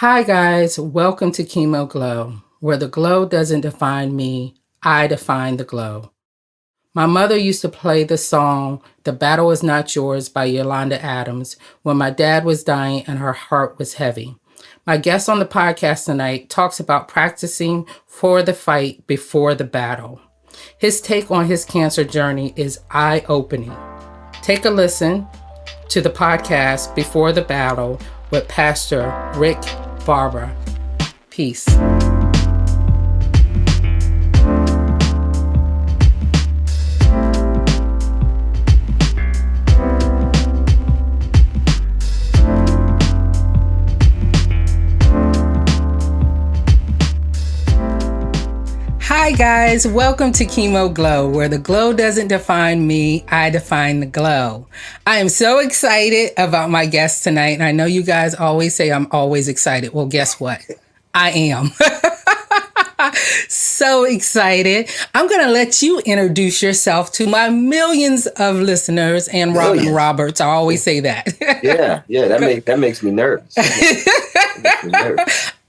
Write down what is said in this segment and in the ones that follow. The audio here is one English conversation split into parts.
Hi, guys. Welcome to Chemo Glow, where the glow doesn't define me, I define the glow. My mother used to play the song, "The Battle Is Not Yours" by Yolanda Adams when my dad was dying and her heart was heavy. My guest on the podcast tonight talks about practicing for the fight before the battle. His take on his cancer journey is eye-opening. Take a listen to the podcast Before the Battle with Pastor Rick Barber. Peace. Hi guys, welcome to Chemo Glow, where the glow doesn't define me, I define the glow. I am so excited about my guest tonight, and I know you guys always say I'm always excited. Well, guess what? I am. So excited. I'm going to let you introduce yourself to my millions of listeners and Robin Roberts. I always say that. Yeah, that makes me nervous.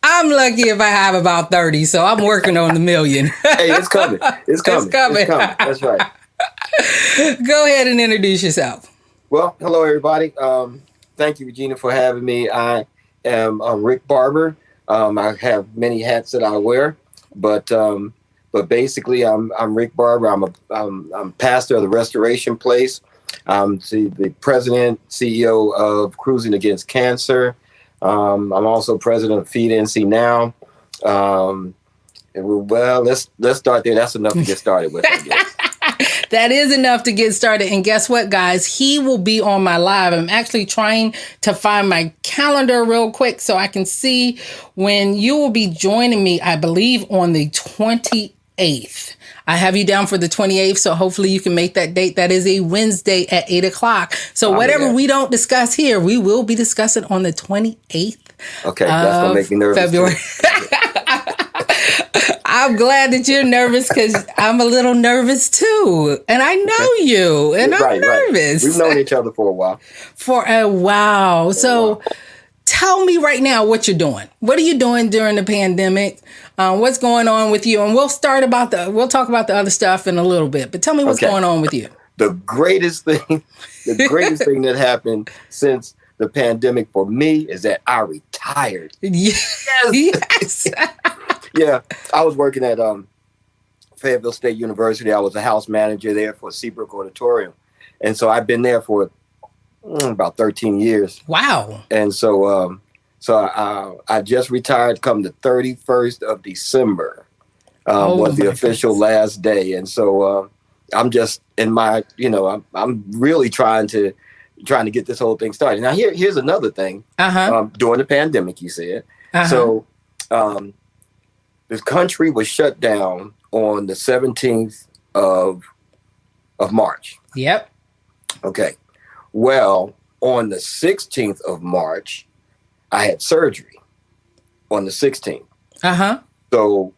I'm lucky if I have about 30, so I'm working on the million. Hey, it's coming. It's coming. That's right. Go ahead and introduce yourself. Well, hello, everybody. Thank you, Regina, for having me. I am Rick Barber. I have many hats that I wear, but basically, I'm Rick Barber. I'm pastor of the Restoration Place. I'm the president, CEO of Cruising Against Cancer. I'm also president of Feed NC Now. Well, let's start there. That's enough to get started with, I guess. That is enough to get started. And guess what, guys? He will be on my live. I'm actually trying to find my calendar real quick so I can see when you will be joining me, I believe, on the 28th. I have you down for the 28th, so hopefully you can make that date. That is a Wednesday at 8 o'clock. So whatever we don't discuss here, we will be discussing on the 28th. Okay, that's going to make me nervous. February. I'm glad that you're nervous because I'm a little nervous too. And I know you, and I'm nervous. Right. We've known each other for a while. So tell me right now what you're doing. What are you doing during the pandemic? What's going on with you? And we'll talk about the other stuff in a little bit. But tell me what's going on with you. The greatest thing that happened since the pandemic for me is that I retired. Yes. Yeah, I was working at Fayetteville State University. I was a house manager there for Seabrook Auditorium. And so I've been there for about 13 years. Wow. And so I just retired come the 31st of December was the official last day. And so I'm just in my, I'm really trying to get this whole thing started. Now, here's another thing. During the pandemic, you said. So the country was shut down on the 17th of March. Yep. Okay. Well, on the 16th of March, I had surgery on the 16th. So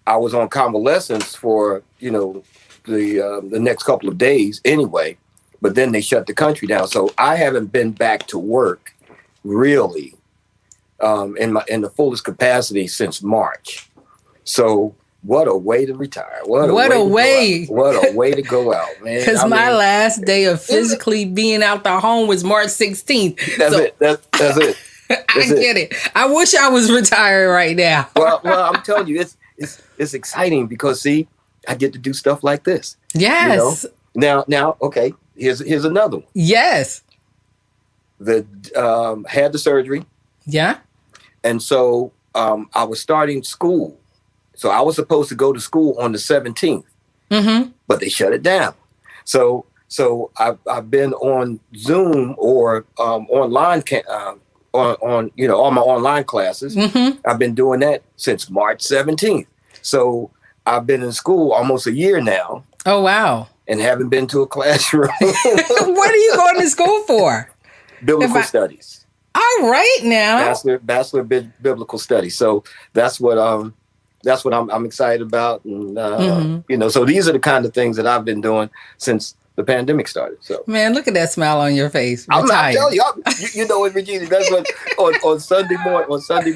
I was on convalescence for, the next couple of days anyway, but then they shut the country down. So I haven't been back to work really in the fullest capacity since March. So what a way to retire. What a way to go out, man. Because my last day of physically being out the home was March 16th. That's it. I get it. I wish I was retired right now. well, I'm telling you, it's exciting because, see, I get to do stuff like this. Yes. Now, okay, here's another one. Yes. Had the surgery. Yeah. And so I was starting school. So I was supposed to go to school on the 17th, but they shut it down. So I've been on Zoom or online on all my online classes. I've been doing that since March 17th. So I've been in school almost a year now. Oh, wow. And haven't been to a classroom. What are you going to school for? Biblical studies. All right now. Bachelor of Biblical Studies. So that's what I'm excited about. And, so these are the kind of things that I've been doing since the pandemic started. So, man, look at that smile on your face. I'm telling you, you know, Virginia, that's what on Sunday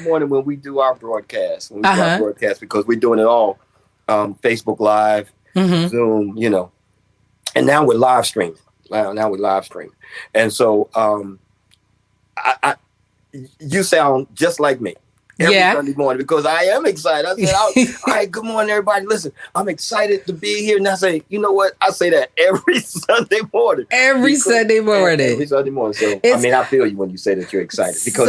morning when we do our broadcast, because we're doing it all Facebook Live, Zoom, you know, and now we're live streaming. And so you sound just like me. Every Sunday morning, because I am excited. I said, all right, good morning, everybody. Listen, I'm excited to be here. And I say, you know what? I say that every Sunday morning. Every Sunday morning. So, I mean, I feel you when you say that you're excited. Because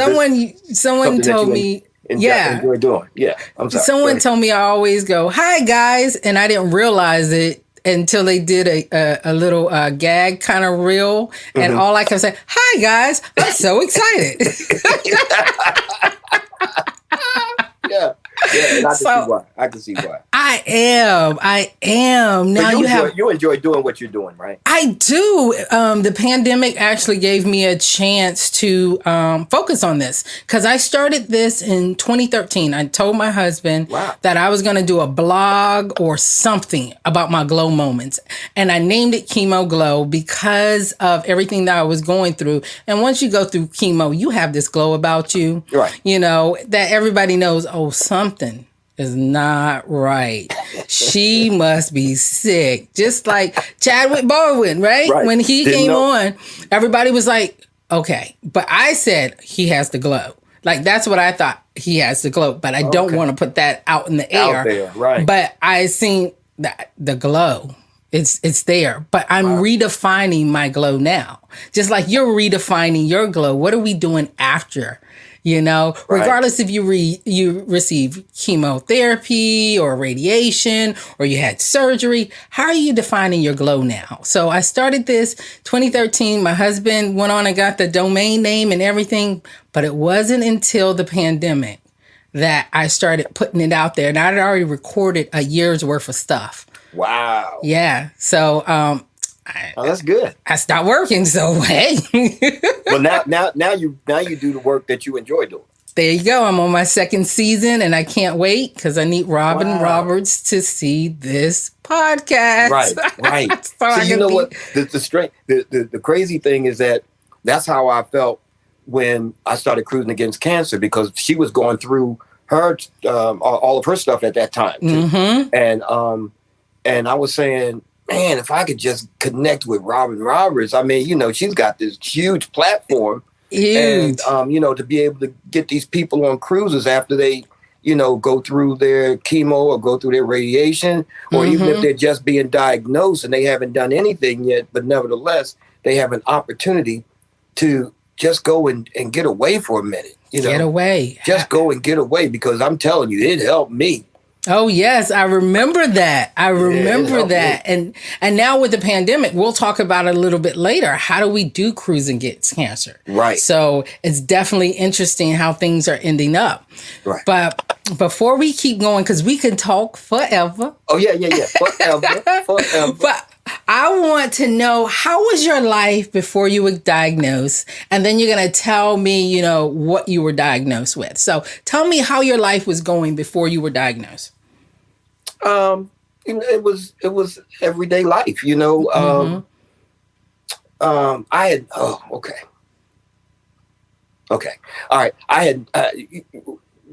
someone told me, enjoy doing. Yeah, I'm sorry. Someone told me I always go, hi, guys. And I didn't realize it until they did a little gag kind of reel. And all I can say, hi, guys. I'm so excited. Yeah, and I can see why. I am. Now you enjoy doing what you're doing, right? I do. The pandemic actually gave me a chance to focus on this, because I started this in 2013. I told my husband that I was going to do a blog or something about my glow moments. And I named it Chemo Glow because of everything that I was going through. And once you go through chemo, you have this glow about you, right? You know, that everybody knows, oh, something is not right. She must be sick. Just like Chadwick Boseman, right? When he came on, everybody was like, okay. But I said he has the glow. Like, that's what I thought, he has the glow. But I don't want to put that out in the air. Out there, right. But I seen that the glow. It's there. But I'm redefining my glow now. Just like you're redefining your glow. What are we doing after? You know, regardless if you receive chemotherapy or radiation or you had surgery, how are you defining your glow now? So I started this 2013. My husband went on and got the domain name and everything, but it wasn't until the pandemic that I started putting it out there. And I'd already recorded a year's worth of stuff. Wow. Yeah. So, that's good. I stopped working, so hey. Well, now you do the work that you enjoy doing. There you go. I'm on my second season, and I can't wait because I need Robin Roberts to see this podcast. Right. So you know what? The crazy thing is that's how I felt when I started Cruising Against Cancer, because she was going through her all of her stuff at that time too. And I was saying, man, if I could just connect with Robin Roberts, I mean, you know, she's got this huge platform. And, you know, to be able to get these people on cruises after they, you know, go through their chemo or go through their radiation, or even if they're just being diagnosed and they haven't done anything yet, but nevertheless, they have an opportunity to just go and get away for a minute. You know, get away. Just go and get away, because I'm telling you, it helped me. Oh, yes. I remember that. And now with the pandemic, we'll talk about it a little bit later. How do we do Cruising Against Cancer? Right. So it's definitely interesting how things are ending up. Right. But before we keep going, because we can talk forever. Oh, yeah. Forever. But I want to know, how was your life before you were diagnosed? And then you're going to tell me, you know, what you were diagnosed with. So tell me how your life was going before you were diagnosed. It was everyday life, you know. I had, okay. All right. I had,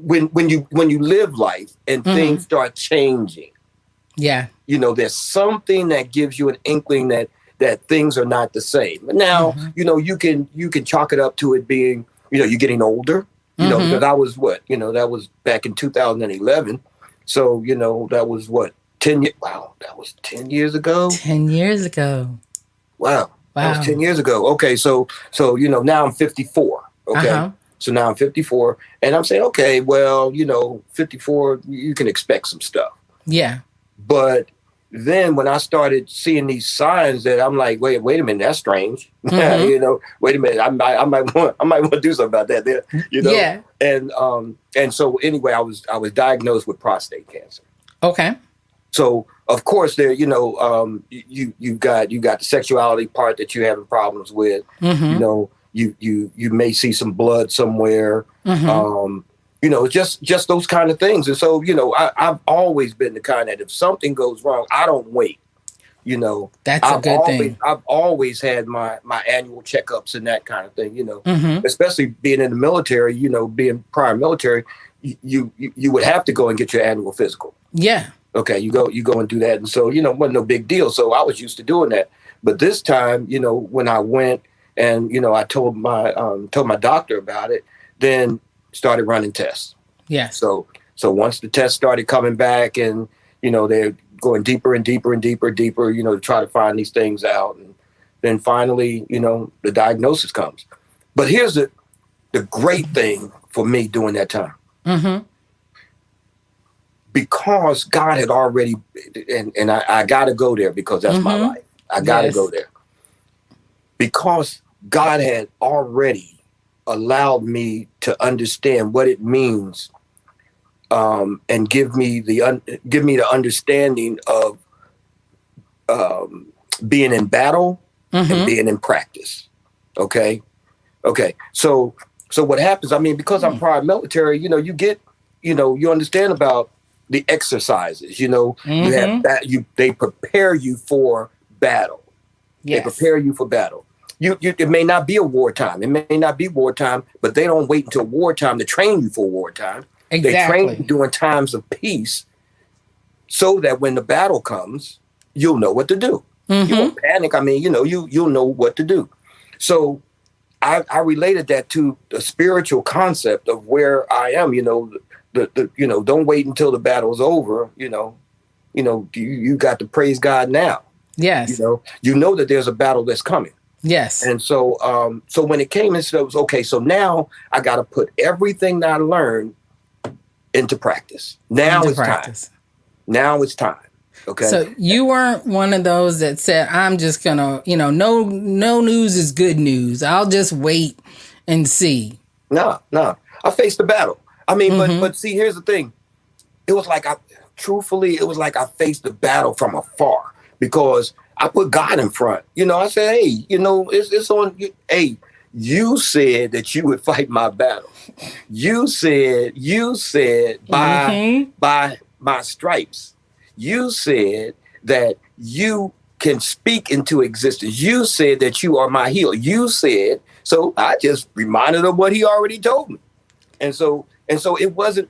when you live life and things start changing. Yeah. You know, there's something that gives you an inkling that things are not the same. But now, you know, you can chalk it up to it being, you know, you're getting older, you know, because I was that was back in 2011. So, you know, that was 10 years. Wow. That was 10 years ago. 10 years ago. Wow. That was 10 years ago. Okay. So, you know, now I'm 54. Okay. So now I'm 54 and I'm saying, okay, well, you know, 54, you can expect some stuff. Yeah. But then when I started seeing these signs that I'm like, wait a minute, that's strange. You know, wait a minute, I might want to do something about that there. You know? Yeah. And so anyway, I was diagnosed with prostate cancer. Okay. So of course there, you know, you've got the sexuality part that you're having problems with. You know, you may see some blood somewhere. You know, just those kind of things. And so, you know, I've always been the kind that if something goes wrong, I don't wait. That's a good thing. I've always had my annual checkups and that kind of thing, especially being in the military, being prior military, you would have to go and get your annual physical. Yeah. Okay. You go and do that. And so, it wasn't no big deal. So I was used to doing that. But this time, when I went and, I told my doctor about it, then started running tests. Yeah. So once the tests started coming back and, they're going deeper and deeper and deeper, to try to find these things out. And then finally, the diagnosis comes. But here's the great thing for me during that time. Mm-hmm. Because God had already, and I got to go there because that's my life. I got to go there. Because God had already allowed me to understand what it means, and give me the understanding of being in battle and being in practice. Okay. So what happens? I mean, because I'm prior military, you get, you understand about the exercises. You have that. They prepare you for battle. Yes. They prepare you for battle. It may not be a wartime. It may not be wartime, but they don't wait until wartime to train you for wartime. Exactly. They train you during times of peace so that when the battle comes, you'll know what to do. You won't panic. I mean, you'll know what to do. So I related that to the spiritual concept of where I am, don't wait until the battle's over, you got to praise God now. Yes. You know that there's a battle that's coming. Yes. And so when it came, it was okay. So now I got to put everything that I learned into practice. Now it's time. Okay. So you weren't one of those that said, I'm just gonna, no news is good news. I'll just wait and see. No. I faced the battle. I mean, but see, here's the thing. It was like I faced the battle from afar because I put God in front. I said, hey, it's on you. Hey, you said that you would fight my battle. You said by my stripes. You said that you can speak into existence. You said that you are my healer. You said, so I just reminded him what he already told me. And so it wasn't,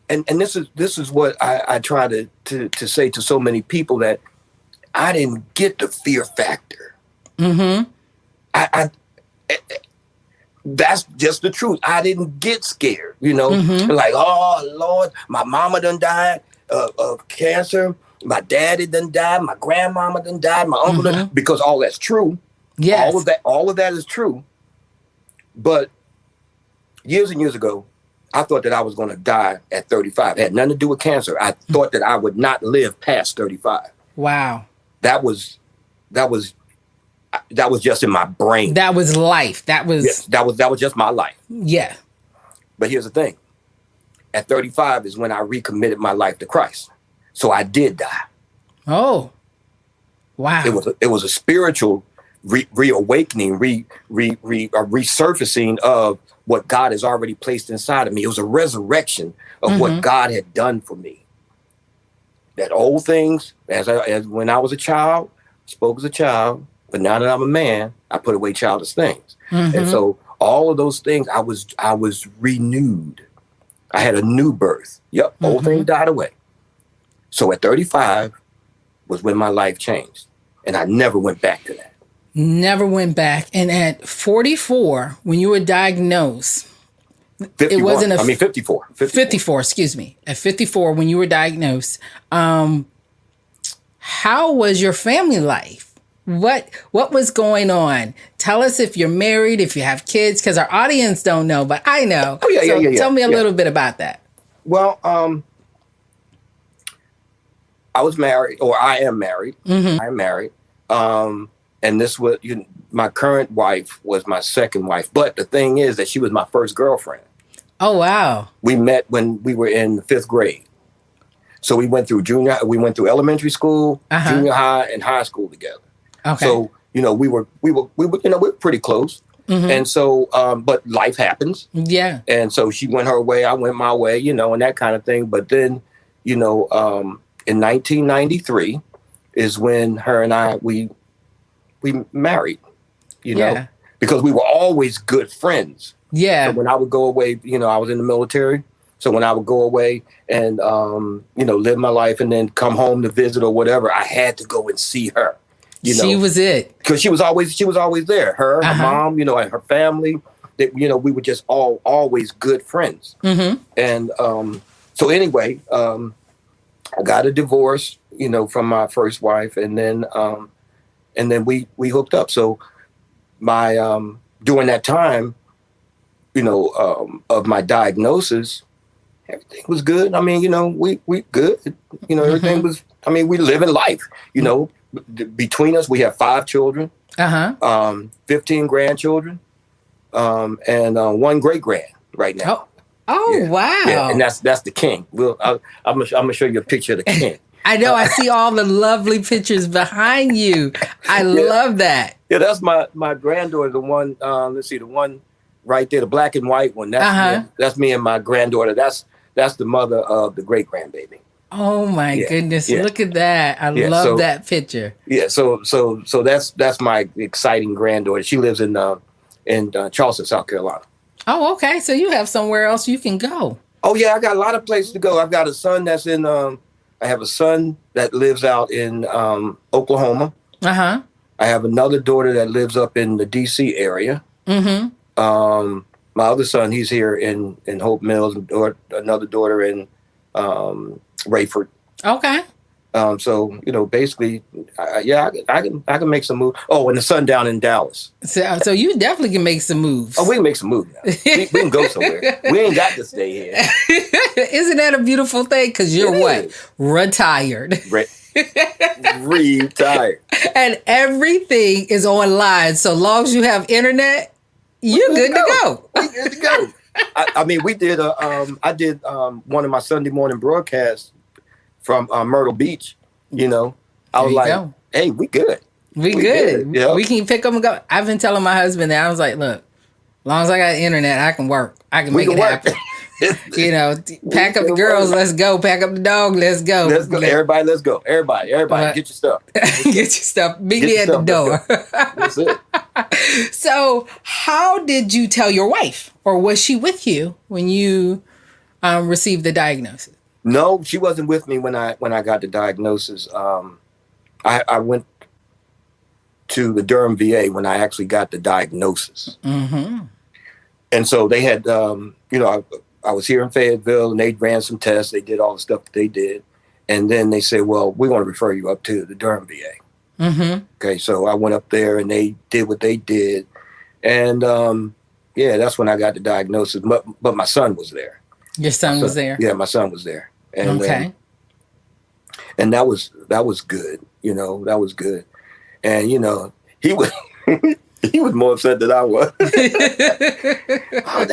and this is what I try to say to so many people, that I didn't get the fear factor. I that's just the truth. I didn't get scared, like, oh Lord, my mama done died of cancer. My daddy done died. My grandmama done died. My uncle done, because all that's true. Yes. All of that is true. But years and years ago, I thought that I was going to die at 35. It had nothing to do with cancer. I thought that I would not live past 35. Wow. That was just in my brain. That was life. That was just my life. Yeah. But here's the thing. At 35 is when I recommitted my life to Christ. So I did die. Oh. Wow. It was a spiritual reawakening, resurfacing of what God has already placed inside of me. It was a resurrection of what God had done for me. That old things, as when I was a child, spoke as a child, but now that I'm a man, I put away childish things. And so all of those things, I was renewed. I had a new birth. Yep, old things died away. So at 35 was when my life changed. And I never went back to that. Never went back. And at 44, when you were diagnosed, 54, it wasn't 54. 54, excuse me. At 54, when you were diagnosed, how was your family life? What was going on? Tell us if you're married, if you have kids, because our audience don't know, but I know. Oh, yeah. Tell me a little bit about that. Well, I was married, or I am married. I am married. And this was, my current wife was my second wife. But the thing is that she was my first girlfriend. Oh, wow. We met when we were in the 5th grade. So we went through elementary school, junior high, and high school together. Okay. So, we were pretty close. And so, but life happens. Yeah. And so she went her way, I went my way, and that kind of thing. But then, in 1993 is when her and I, we married, you know, because we were always good friends. Yeah. So when I would go away, you know, I was in the military. So when I would go away and, you know, live my life and then come home to visit or whatever, I had to go and see her. You know, she was it. Because she was always there. Her mom, you know, and her family. That, you know, we were just always good friends. Mm-hmm. And so anyway, I got a divorce, you know, from my first wife, and then we hooked up. So my during that time, you know, of my diagnosis, everything was good. I mean, you know, we good. You know, everything was. I mean, we living life. You know, between us, we have 5 children, 15 grandchildren. And 1 great grand right now. Wow! Yeah, and that's the king. I'm gonna show you a picture of the king. I know. I see all the lovely pictures behind you. I love that. Yeah, that's my granddaughter. The one. Let's see, the one right there, the black and white one. That's me and my granddaughter. That's the mother of the great grandbaby. Oh my goodness! Yeah. Look at that. I love that picture. Yeah. So that's my exciting granddaughter. She lives in Charleston, South Carolina. Oh, okay. So you have somewhere else you can go. Oh, yeah. I got a lot of places to go. I've got a son that's in, I have a son that lives out in Oklahoma. Uh-huh. I have another daughter that lives up in the D.C. area. Mm-hmm. My other son, he's here in Hope Mills, or another daughter in Rayford. Okay. So, you know, basically, I can make some moves. Oh, and the son down in Dallas. So you definitely can make some moves. Oh, we can make some moves now. We can go somewhere. We ain't got to stay here. Isn't that a beautiful thing? Because you're retired. Retired. And everything is online. So long as you have internet, you're good to go. We're good to go. I mean, we did I did one of my Sunday morning broadcasts from Myrtle Beach. You know, I was like, hey, we good. We good. Yep. We can pick up and go. I've been telling my husband that. I was like, look, as long as I got internet, I can work. I can make it happen. You know, pack up the girls, let's go. Pack up the dog, let's go. Let's go. Everybody, let's go. Everybody, get your stuff. Get your stuff. Meet me at the door. That's it. So how did you tell your wife? Or was she with you when you received the diagnosis? No, she wasn't with me when I got the diagnosis. I went to the Durham VA when I actually got the diagnosis. Mm-hmm. And so they had, you know, I was here in Fayetteville and they ran some tests. They did all the stuff that they did. And then they said, well, we want to refer you up to the Durham VA. Mm-hmm. Okay, so I went up there and they did what they did. And that's when I got the diagnosis. But my son was there. Your son was there? Yeah, my son was there. And, okay. And that was good. You know, that was good. And, you know, he was he was more upset than I was. Oh,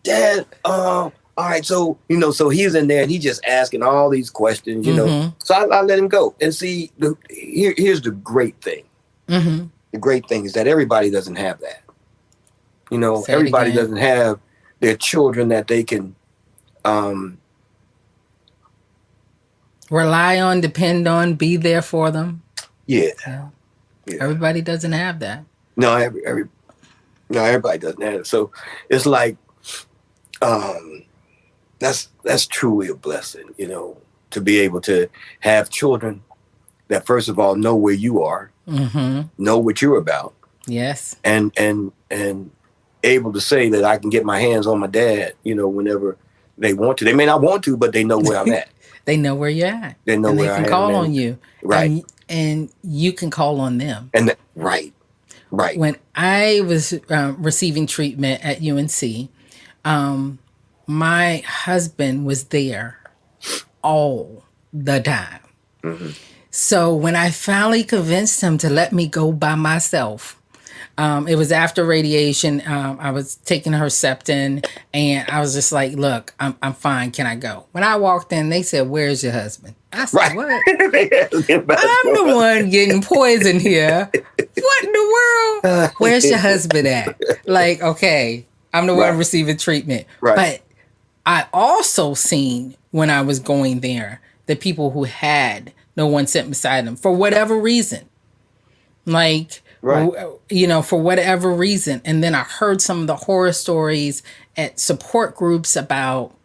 Dad, all right, so, you know, so he's in there and he's just asking all these questions, you know. So I let him go. And see, here's the great thing. Mm-hmm. The great thing is that everybody doesn't have that. You know, everybody doesn't have their children that they can rely on, depend on, be there for them. Yeah. Everybody doesn't have that. No, everybody doesn't have it. So it's like, that's truly a blessing, you know, to be able to have children that first of all know where you are, know what you're about. Yes. And able to say that I can get my hands on my dad, you know, whenever they want to. They may not want to, but they know where I'm at. They know where you're at. They know where I am. They can call on you. Right. And you can call on them. And right. When I was receiving treatment at UNC, my husband was there all the time. Mm-hmm. So when I finally convinced him to let me go by myself, it was after radiation. I was taking Herceptin, and I was just like, "Look, I'm fine. Can I go?" When I walked in, they said, "Where's your husband?" I said, "What? I'm the one getting poisoned here. What in the world? Where's your husband at?" Like, okay, I'm the one receiving treatment. Right. But I also seen when I was going there the people who had no one sitting beside them for whatever reason. Like, right. For whatever reason. And then I heard some of the horror stories at support groups about,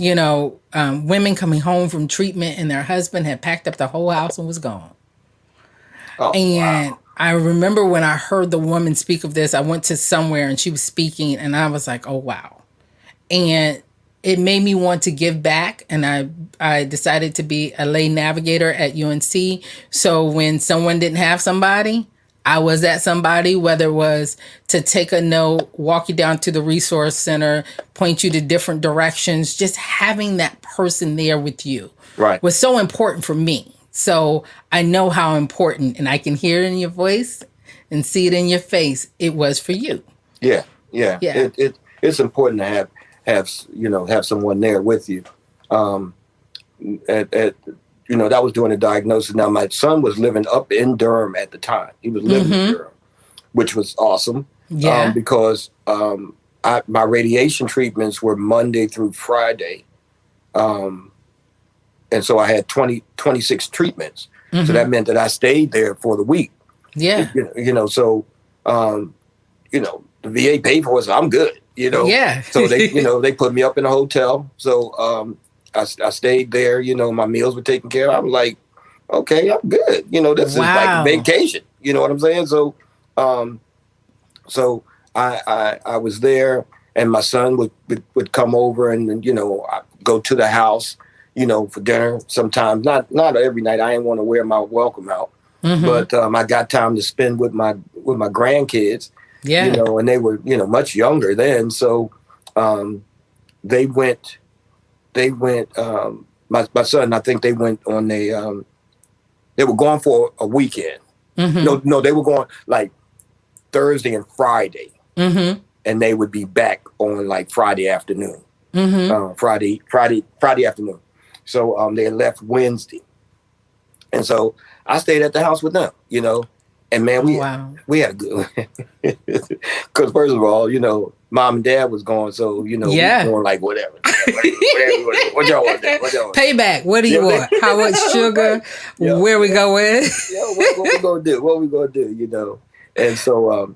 women coming home from treatment and their husband had packed up the whole house and was gone. Oh, and wow. I remember when I heard the woman speak of this, I went to somewhere and she was speaking and I was like, oh, wow. And it made me want to give back. And I decided to be a lay navigator at UNC. So when someone didn't have somebody, I was that somebody, whether it was to take a note, walk you down to the resource center, point you to different directions, just having that person there with you was so important for me. So I know how important, and I can hear it in your voice and see it in your face. It was for you. Yeah. It's important to have someone there with you. That was during the diagnosis. Now my son was living up in Durham at the time. He was living in Durham, which was awesome. Yeah. Because my radiation treatments were Monday through Friday. And so I had 26 treatments. So that meant that I stayed there for the week. Yeah. So the VA paid for it, so I'm good, Yeah. So they, they put me up in a hotel. So I stayed there, my meals were taken care of. I was like, okay, I'm good. This is like vacation. You know what I'm saying? So I was there, and my son would come over and I'd go to the house, for dinner sometimes. Not every night. I didn't want to wear my welcome out. But I got time to spend with my grandkids. Yeah. And they were, much younger then. So they went my son, I think they went on they were going for a weekend. No, they were going like Thursday and Friday. And they would be back on like Friday afternoon. Friday afternoon. So they left Wednesday. And so I stayed at the house with them, and man, we had a good, because first of all, mom and dad was gone. So, we were going like, whatever. What y'all want to do? Payback. What do you want? How much sugar? Where we going? What we going to do? What we going to do, And so,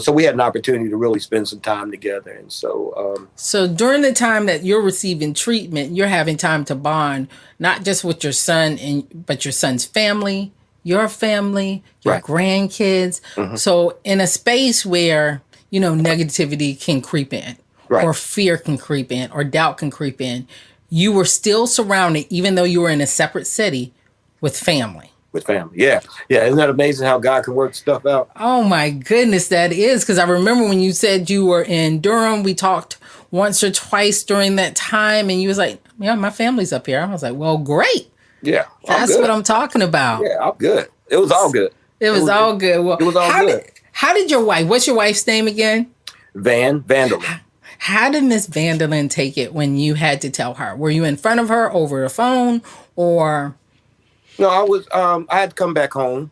so we had an opportunity to really spend some time together. And so... so during the time that you're receiving treatment, you're having time to bond, not just with your son, but your son's family, your family, your grandkids. So in a space where, negativity can creep in, or fear can creep in, or doubt can creep in, you were still surrounded, even though you were in a separate city, with family. With family. Yeah. Isn't that amazing how God can work stuff out? Oh my goodness, that is. Because I remember when you said you were in Durham, we talked once or twice during that time, and you was like, yeah, my family's up here. I was like, well, great. Yeah. That's what I'm talking about. Yeah, I'm good. It was all good. It was all good. Well, it was all good. How did your wife, what's your wife's name again? Vanderlyn. How did Miss Vanderlyn take it when you had to tell her? Were you in front of her over the phone, or... No, I had to come back home.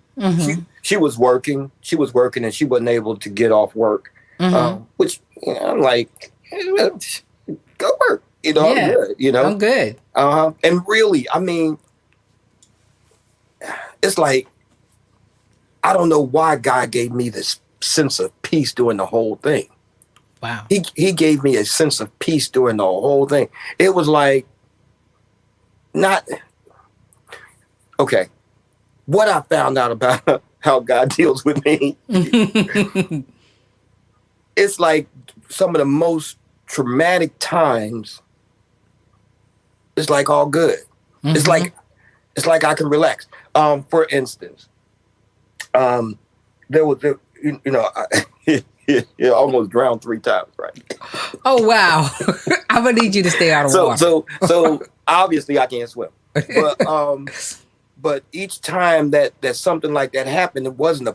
She was working. She was working, and she wasn't able to get off work. Which I'm like, go work. I'm good. I'm good. And really, I mean, it's like, I don't know why God gave me this sense of peace during the whole thing. Wow. He gave me a sense of peace during the whole thing. It was like, okay, what I found out about how God deals with me, it's like some of the most traumatic times, it's like all good. It's like I can relax. For instance, there was, I almost drowned 3 times, right? Oh, wow. I'm going to need you to stay out of water. So obviously I can't swim. But each time that something like that happened, it wasn't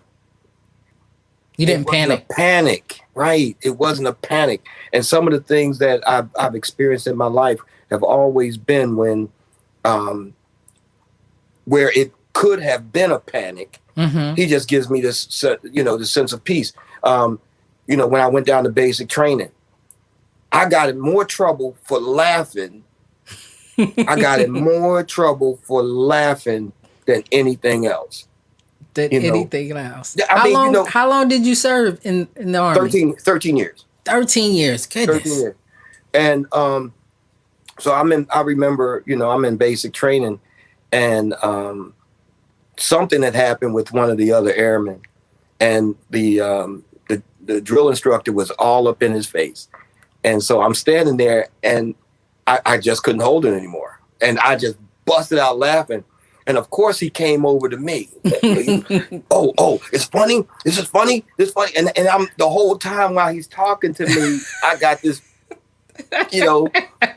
You didn't panic. A panic, right? It wasn't a panic. And some of the things that I've experienced in my life have always been when, where it could have been a panic. He just gives me this, the sense of peace. When I went down to basic training, I got in more trouble for laughing. I got in more trouble for laughing than anything else. Anything else. I How long did you serve in the Army? 13 years. 13 years. Goodness. 13 years. And so I remember, I'm in basic training, and something had happened with one of the other airmen, and the drill instructor was all up in his face. And so I'm standing there, and I just couldn't hold it anymore. And I just busted out laughing. And of course he came over to me. Oh, it's funny. This is funny. This is funny. And I'm the whole time while he's talking to me, I got this,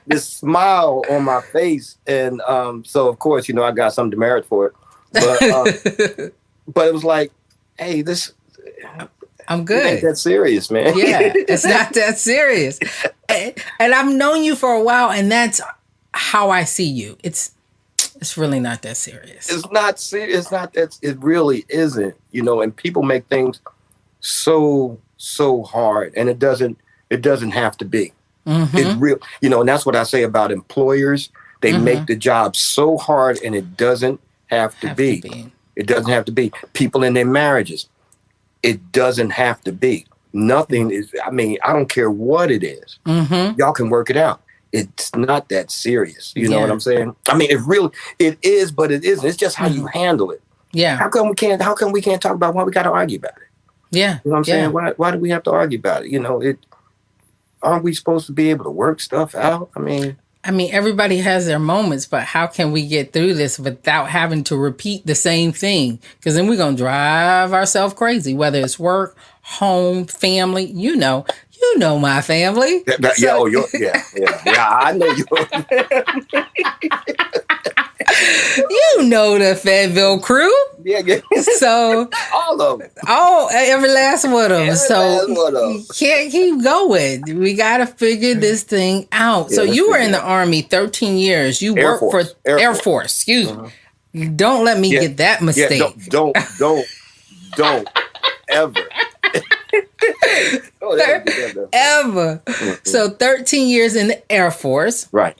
this smile on my face. And so of course, I got some demerit for it. But it was like, hey, I'm good. It ain't that serious, man. Yeah, it's not that serious. And I've known you for a while, and that's how I see you. It's really not that serious. It's not serious. It's not that. It really isn't. And people make things so hard, and it doesn't have to be. Mm-hmm. It real. And that's what I say about employers. They make the job so hard, and it doesn't have to be. It doesn't have to be. People in their marriages. It doesn't have to be. Nothing is. I don't care what it is. Mm-hmm. Y'all can work it out. It's not that serious. You know what I'm saying? It is, but it isn't. It's just how you handle it. Yeah. How come we can't talk about why we got to argue about it? Yeah. You know what I'm saying? Why do we have to argue about it? Aren't we supposed to be able to work stuff out? Everybody has their moments, but how can we get through this without having to repeat the same thing? Because then we're going to drive ourselves crazy, whether it's work, home, family. You know my family. I know you. You know the Fayetteville crew. Yeah. So all of them. Every last one of them. You can't keep going. We got to figure this thing out. So you were in the Army 13 years. You worked for Air Force. Excuse me. Don't let me get that mistake. Yeah, don't ever. Ever. So 13 years in the Air Force. Right.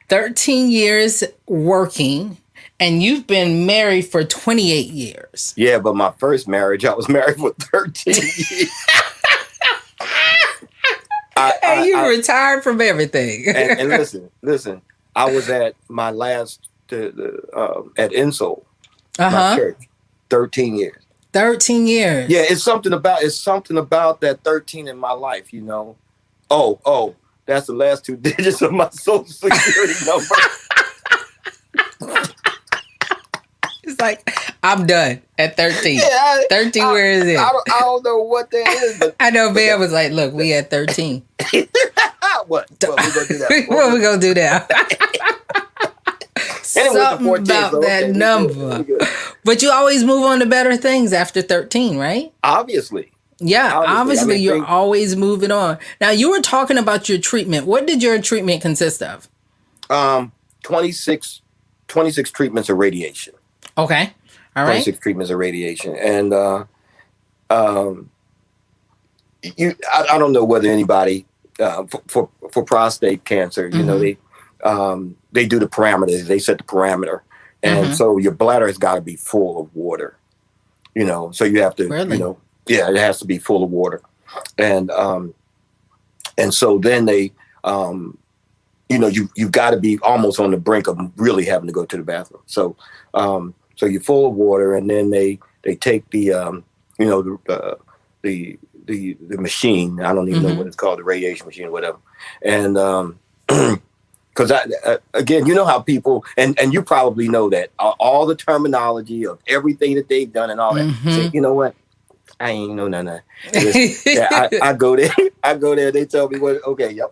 13 years working, and you've been married for 28 years. Yeah, but my first marriage, I was married for 13 years. And you retired from everything. and listen, I was at my last, at Insole, my church, 13 years. 13 years. Yeah, it's something about that 13 in my life, Oh, that's the last 2 digits of my social security number. It's like, I'm done at 13. 13, where is it? I don't know what that is. But I know Ben was like, look, we at 13. What we going to do that? What we going to do now? Something 14, about that number. But you always move on to better things after 13, right? Obviously. Yeah, obviously you're always moving on. Now, you were talking about your treatment. What did your treatment consist of? 26 treatments of radiation. Okay. All right. 26 treatments of radiation. And I don't know whether anybody for prostate cancer, they do the parameters. They set the parameter. And so your bladder has got to be full of water. So you have to, really? Yeah, it has to be full of water. And so then they, you've got to be almost on the brink of really having to go to the bathroom. So you're full of water, and then they take the machine. I don't even know what it's called, the radiation machine or whatever. And because again, how people, and you probably know that all the terminology of everything that they've done and all that. Say, you know what? I ain't know none of that. I go there. They tell me this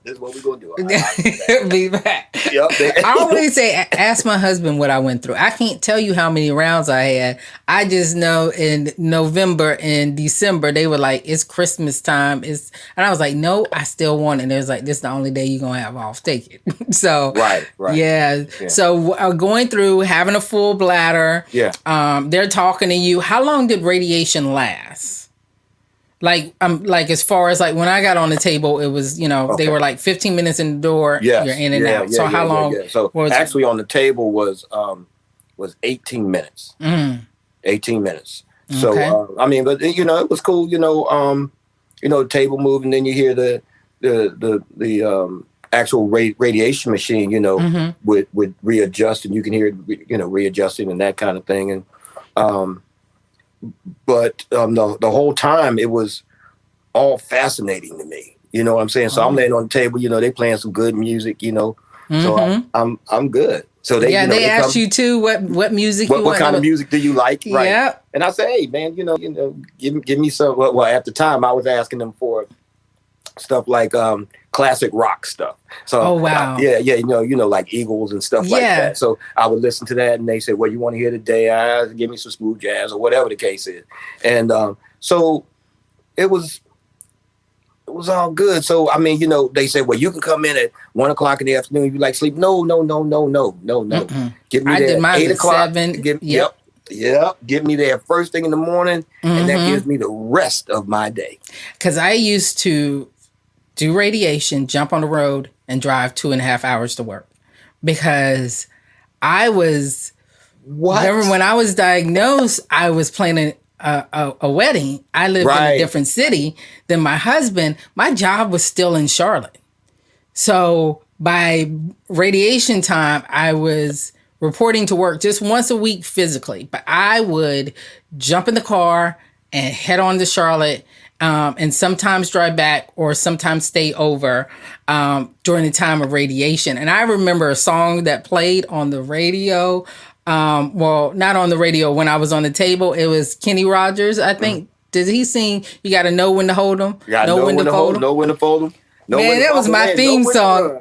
is what we're gonna do. Right. Be back. Yep. I always say, ask my husband what I went through. I can't tell you how many rounds I had. I just know in November and December they were like, it's Christmas time. And I was like, no, I still want it. And it was like, this is the only day you're gonna have off. Take it. So right. Yeah. So going through having a full bladder. Yeah. They're talking to you. How long did radiation last? Like as far as like when I got on the table, it was, they were like 15 minutes in the door. Yes. You're in and out. So how long? So actually on the table was was 18 minutes. 18 minutes. Okay. So, I mean, but, you know, it was cool, table move, and then you hear the actual radiation machine, would readjust, and you can hear it, readjusting and that kind of thing. And, but the whole time it was all fascinating to me. You know what I'm saying? So I'm laying on the table, they playing some good music, so I'm good. So they asked you too, what music you want. What kind of music do you like? Right. Yep. And I say, hey man, give me some. Well, at the time I was asking them for stuff like classic rock stuff. So oh wow. Like Eagles and stuff like that. So I would listen to that, and they said, well, you want to hear today? Give me some smooth jazz or whatever the case is. And so it was all good. So, I mean, they said, well, you can come in at 1 o'clock in the afternoon. You like sleep? No. Mm-mm. Give me I there did at mine 8 at o'clock. 7. Yep. Give me there first thing in the morning. And that gives me the rest of my day. Because I used to do radiation, jump on the road, and drive 2.5 hours to work. Because I was... Remember when I was diagnosed, I was planning a wedding. I lived in a different city than my husband. My job was still in Charlotte. So by radiation time, I was reporting to work just once a week physically. But I would jump in the car and head on to Charlotte, and sometimes drive back or sometimes stay over during the time of radiation. And I remember a song that played on the radio. Well, not on the radio when I was on the table. It was Kenny Rogers, I think. Did he sing, you got to know when to hold them? Know when to fold them? Know when to fold them? Man, that was my theme song.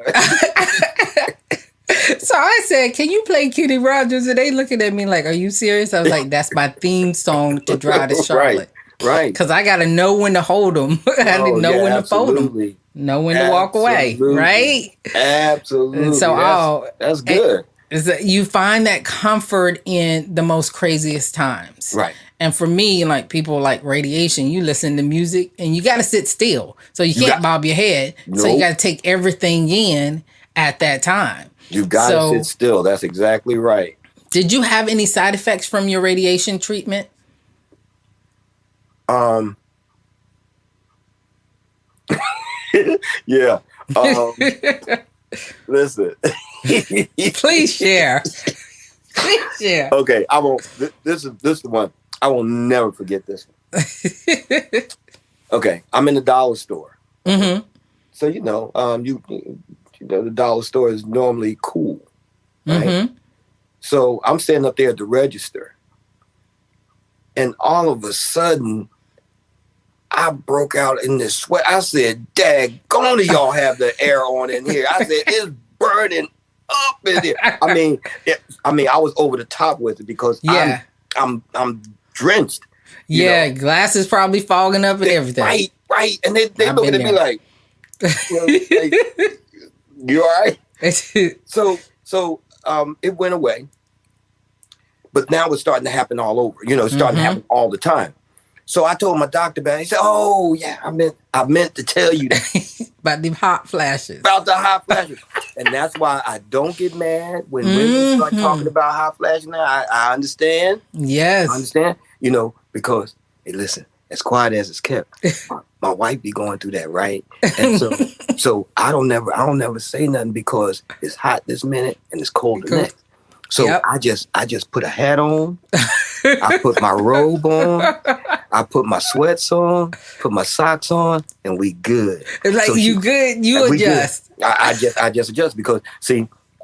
So I said, can you play Kenny Rogers? And they looking at me like, are you serious? I was like, that's my theme song to drive to Charlotte. Right. Because I got to know when to hold them. I didn't know when to fold them. Know when to walk away. Right? Absolutely. And so that's good. Is that you find that comfort in the most craziest times. Right. And for me, like people like radiation, you listen to music and you got to sit still. So you can't bob your head. Nope. So you got to take everything in at that time. You got to sit still. That's exactly right. Did you have any side effects from your radiation treatment? Yeah. Listen. Please share. Please share. Okay, I won't. This is the one. I will never forget this one. Okay, I'm in the dollar store. Mm-hmm. So the dollar store is normally cool, right? Mm-hmm. So I'm standing up there at the register, and all of a sudden, I broke out in this sweat. I said, "Daggone, y'all have the air on in here." I said, "It's burning up in here." I mean, I was over the top with it because I'm drenched. Yeah, glasses probably fogging up and everything. Right. And they looking at me like, you all right? So it went away. But now it's starting to happen all over. It's starting to happen all the time. So I told my doctor about it. He said, "Oh yeah, I meant to tell you that." About the hot flashes. About the hot flashes. And that's why I don't get mad when women start talking about hot flashes now. I understand. Yes. I understand. Because, hey, listen, as quiet as it's kept, my wife be going through that, right? And so I don't never say nothing because it's hot this minute and it's cold the next. So I just put a hat on. I put my robe on. I put my sweats on, put my socks on, and we good. It's like you good, you adjust. Good. I just adjust because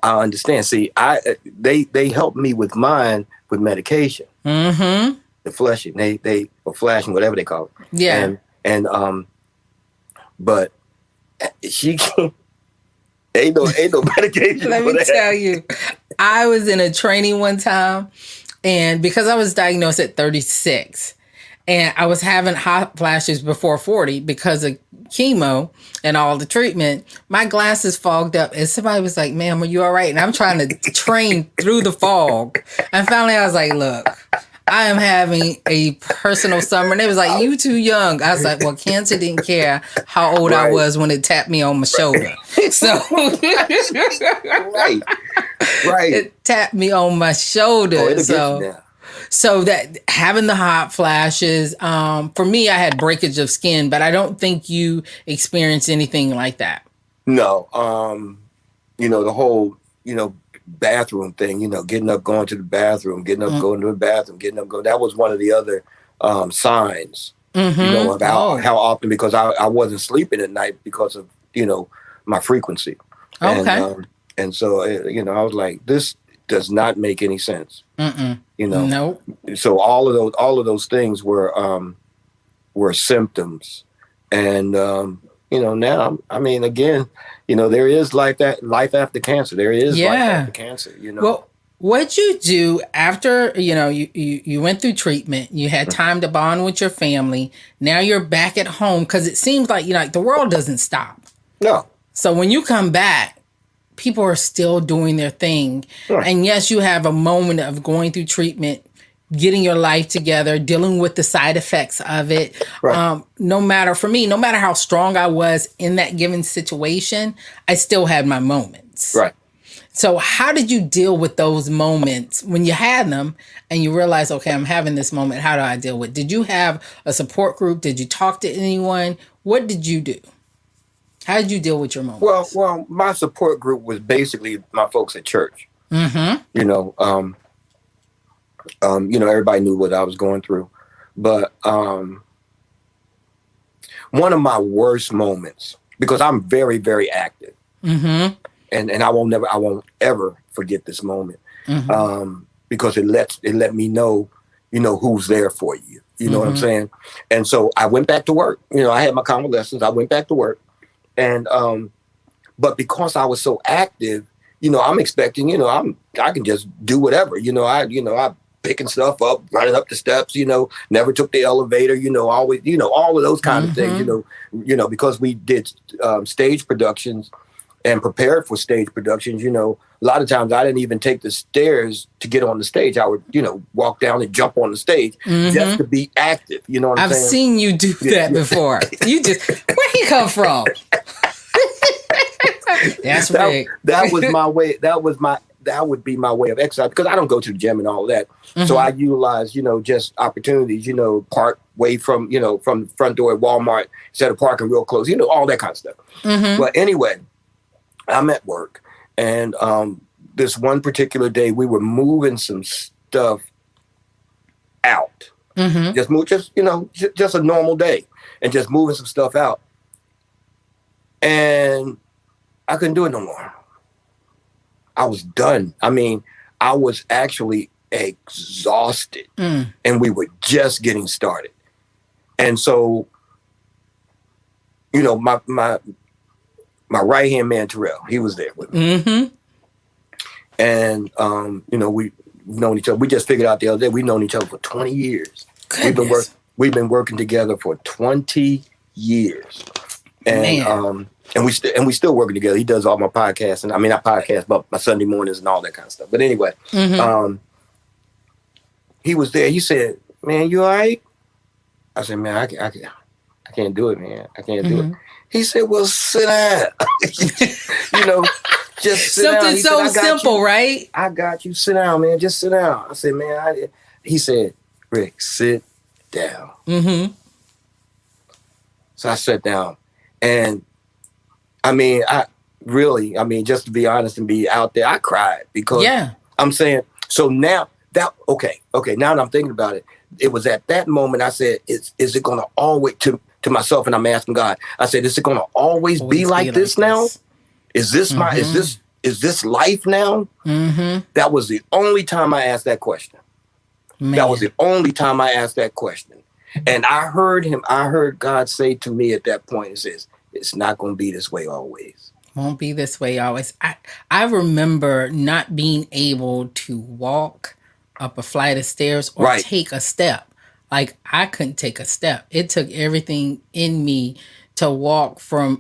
I understand. They helped me with mine with medication. Mm-hmm. The flushing, they or flashing, whatever they call it. Yeah. And but she ain't no medication. Let me tell you, I was in a training one time, and because I was diagnosed at 36. And I was having hot flashes before 40 because of chemo and all the treatment. My glasses fogged up. And somebody was like, "Ma'am, are you all right?" And I'm trying to train through the fog. And finally I was like, "Look, I am having a personal summer." And they was like, "You too young." I was like, well, cancer didn't care how old I was when it tapped me on my shoulder. So right. Right. It tapped me on my shoulder. Oh, it'll get you now. So that having the hot flashes, for me, I had breakage of skin, but I don't think you experienced anything like that. No. The whole, bathroom thing, getting up, going to the bathroom, getting up, going to the bathroom, getting up, going. That was one of the other signs, about how often, because I wasn't sleeping at night because of, my frequency. Okay. And so, I was like, this does not make any sense. Nope. So all of those things were symptoms. And, now, I mean, again, there is life after cancer. There is life after cancer, Well, what'd you do after, you went through treatment, you had time to bond with your family. Now you're back at home, because it seems like, the world doesn't stop. No. So when you come back, people are still doing their thing. Right. And yes, you have a moment of going through treatment, getting your life together, dealing with the side effects of it. Right. No matter how strong I was in that given situation, I still had my moments. Right. So how did you deal with those moments when you had them and you realized, okay, I'm having this moment. How do I deal with it? Did you have a support group? Did you talk to anyone? What did you do? How did you deal with your moments? Well, my support group was basically my folks at church. Mm-hmm. Everybody knew what I was going through. But one of my worst moments, because I'm very, very active, and I won't ever forget this moment, because it let me know, who's there for you. You know what I'm saying? And so I went back to work. I had my convalescence. I went back to work. And, but because I was so active, I'm expecting, I can just do whatever, I picking stuff up, running up the steps, never took the elevator, always, all of those kind of things, because we did stage productions and prepared for stage productions, a lot of times I didn't even take the stairs to get on the stage. I would, walk down and jump on the stage just to be active. You know what I'm saying? I've seen you do that before. You just, where he come from? That's right. That was my way. That would be my way of exercise, because I don't go to the gym and all that. So I utilize, just opportunities, park way from, from the front door at Walmart instead of parking real close, all that kind of stuff. But anyway, I'm at work, and this one particular day we were moving some stuff out. Just a normal day, and just moving some stuff out. And I couldn't do it no more. I was done. I mean, I was actually exhausted, and we were just getting started. And so, my right-hand man, Terrell, he was there with me. And, we've known each other. We just figured out the other day, we've known each other for 20 years. Goodness. We've been working together for 20 years. And, and we still working together. He does all my podcasts, and I mean, not podcasts, but my Sunday mornings and all that kind of stuff. But anyway, he was there. He said, "Man, you all right?" I said, "Man, I can't do it, man. I can't do it." He said, "Well, sit down." Just sit Something down. so simple, right? I got you. Sit down, man. Just sit down. I said, "Man," he said, "Rick, sit down." So I sat down, and I mean, just to be honest and be out there, I cried, because I'm saying, so now now that I'm thinking about it, it was at that moment I said, is it going to always, to myself, and I'm asking God, I said, is it going to always be like this now? Is this is this life now? That was the only time I asked that question. That was the only time I asked that question. And I heard God say to me at that point, it says, it's not going to be this way always. Won't be this way always. I remember not being able to walk up a flight of stairs or take a step. Like, I couldn't take a step. It took everything in me to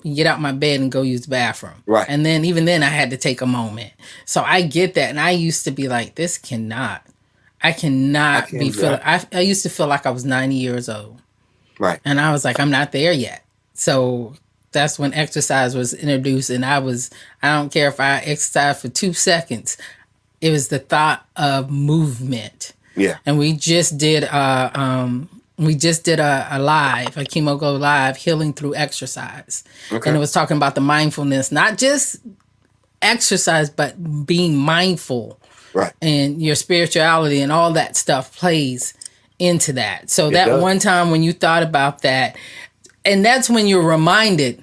get out my bed and go use the bathroom. Right. And then even then I had to take a moment. So I get that. And I used to be like, I used to feel like I was 90 years old. Right. And I was like, I'm not there yet. So that's when exercise was introduced, and I don't care if I exercise for 2 seconds. It was the thought of movement. Yeah. And we just did a live, a Chemo Glow live, healing through exercise. Okay. And it was talking about the mindfulness, not just exercise, but being mindful. Right. And your spirituality and all that stuff plays into that. So that one time when you thought about that, and that's when you're reminded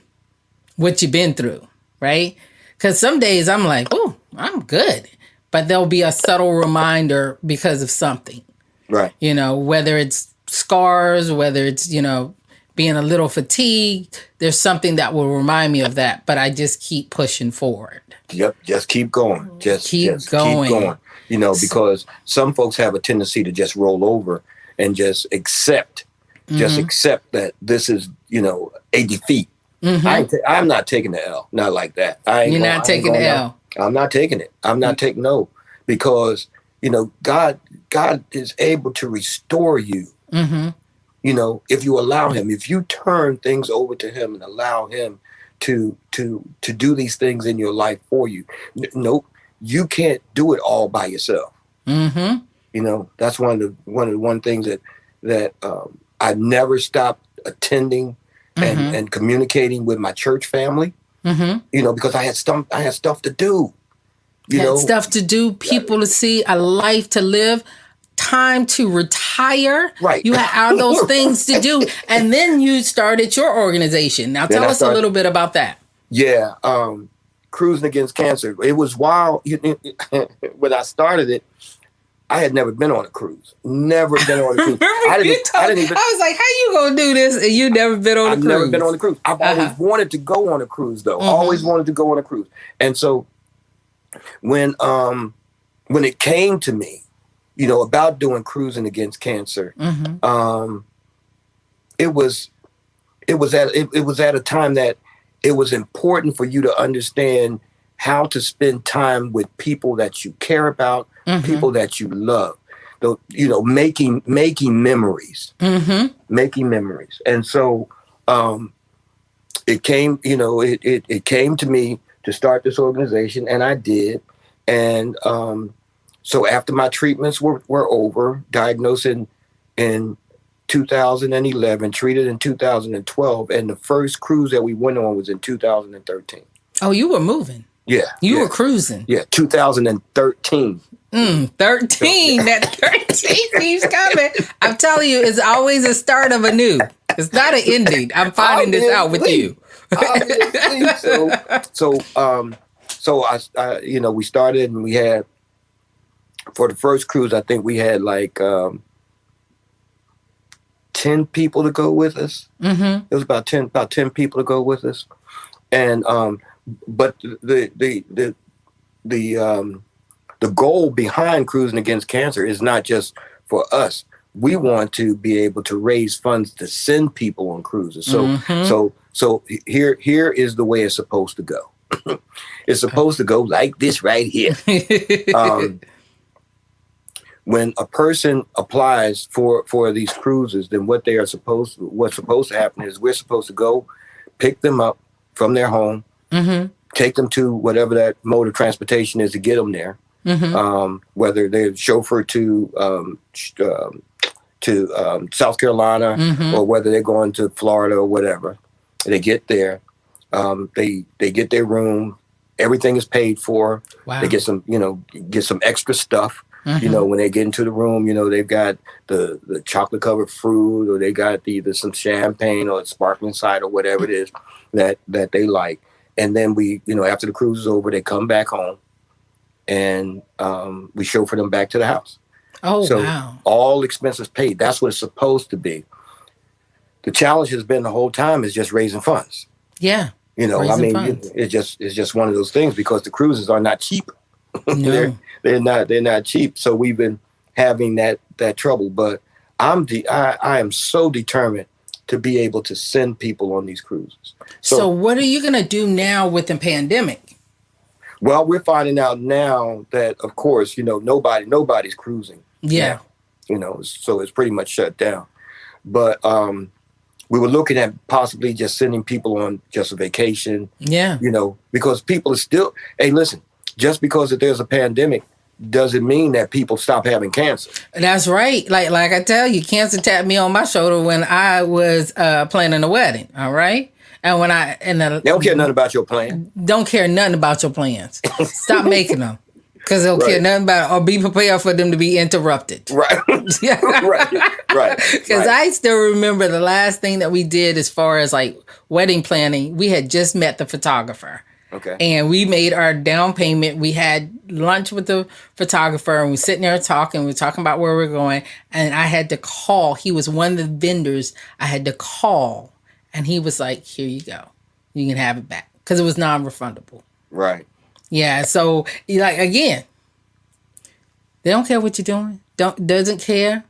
what you've been through, right? Because some days I'm like, oh, I'm good. But there'll be a subtle reminder because of something. Right. You know, whether it's scars, whether it's, you know, being a little fatigued, there's something that will remind me of that. But I just keep pushing forward. Yep. Just keep going. Just keep going. You know, because some folks have a tendency to just roll over and just accept that this is, you know, a defeat. Mm-hmm. I'm not taking the L. Not like that. You're not taking the L. I'm not taking it. I'm not taking no, because, you know, God is able to restore you. Mm-hmm. You know, if you allow him, if you turn things over to him and allow him to do these things in your life for you. Nope, you can't do it all by yourself. Mm-hmm. You know, that's one of the things that I never stopped attending and communicating with my church family. Mm-hmm. You know, because I had stuff to do. Stuff to do, people to see, a life to live, time to retire. Right. You had all those things to do. And then you started your organization. Now tell us a little bit about that. Yeah. Cruising Against Cancer. It was wild. When I started it, I had never been on a cruise. Never been on a cruise. I was like, how you gonna do this and you never been on a cruise? I've never been on a cruise. I've always wanted to go on a cruise, though. Mm-hmm. Always wanted to go on a cruise. And so when it came to me, you know, about doing Cruising Against Cancer, mm-hmm. It was at a time that it was important for you to understand how to spend time with people that you care about, mm-hmm. people that you love. You know, making memories, mm-hmm. making memories. And so it came, you know, it came to me to start this organization, and I did. And so after my treatments were over, diagnosed in 2011, treated in 2012, and the first cruise that we went on was in 2013. Oh, you were moving. Yeah. You were cruising. Yeah, 2013. 13. That 13 keeps coming. I'm telling you, it's always a start of a new. It's not an ending. I'm finding this out with you. So I, you know, we started and we had, for the first cruise, I think we had like 10 people to go with us. Mm-hmm. It was about 10 people to go with us. And but the goal behind Cruising Against Cancer is not just for us. We want to be able to raise funds to send people on cruises. So mm-hmm. so here is the way it's supposed to go. It's supposed to go like this right here. When a person applies for these cruises, then what's supposed to happen is we're supposed to go pick them up from their home, mm-hmm. take them to whatever that mode of transportation is to get them there. Mm-hmm. Whether they're chauffeured to South Carolina, mm-hmm. or whether they're going to Florida or whatever. They get there, they get their room, everything is paid for. Wow. They get some extra stuff. Mm-hmm. You know, when they get into the room, you know, they've got the chocolate covered fruit, or they got either some champagne or sparkling cider, whatever it is that they like. And then we, you know, after the cruise is over, they come back home and we chauffeur them back to the house. Oh, so wow. All expenses paid. That's what it's supposed to be. The challenge has been the whole time is just raising funds. Yeah. You know, it's just one of those things, because the cruises are not cheap. No. They're not cheap. So we've been having that trouble. But I am so determined to be able to send people on these cruises. So what are you going to do now with the pandemic? Well, we're finding out now that, of course, you know, nobody's cruising. Yeah. Now, you know, so it's pretty much shut down. But we were looking at possibly just sending people on just a vacation. Yeah. Because people are still, hey, listen, just because that there's a pandemic doesn't mean that people stop having cancer. That's right. Like I tell you, cancer tapped me on my shoulder when I was planning a wedding. All right. And they don't care nothing about your plan. Don't care nothing about your plans. Stop making them. Because they'll care nothing about it, or be prepared for them to be interrupted. Right. right. Because I still remember the last thing that we did as far as like wedding planning. We had just met the photographer. Okay. And we made our down payment. We had lunch with the photographer and we were sitting there talking. We were talking about where we're going. And I had to call. He was one of the vendors. I had to call. And he was like, here you go. You can have it back. Because it was non-refundable. Right. Yeah, so like again, they don't care what you're doing. Doesn't care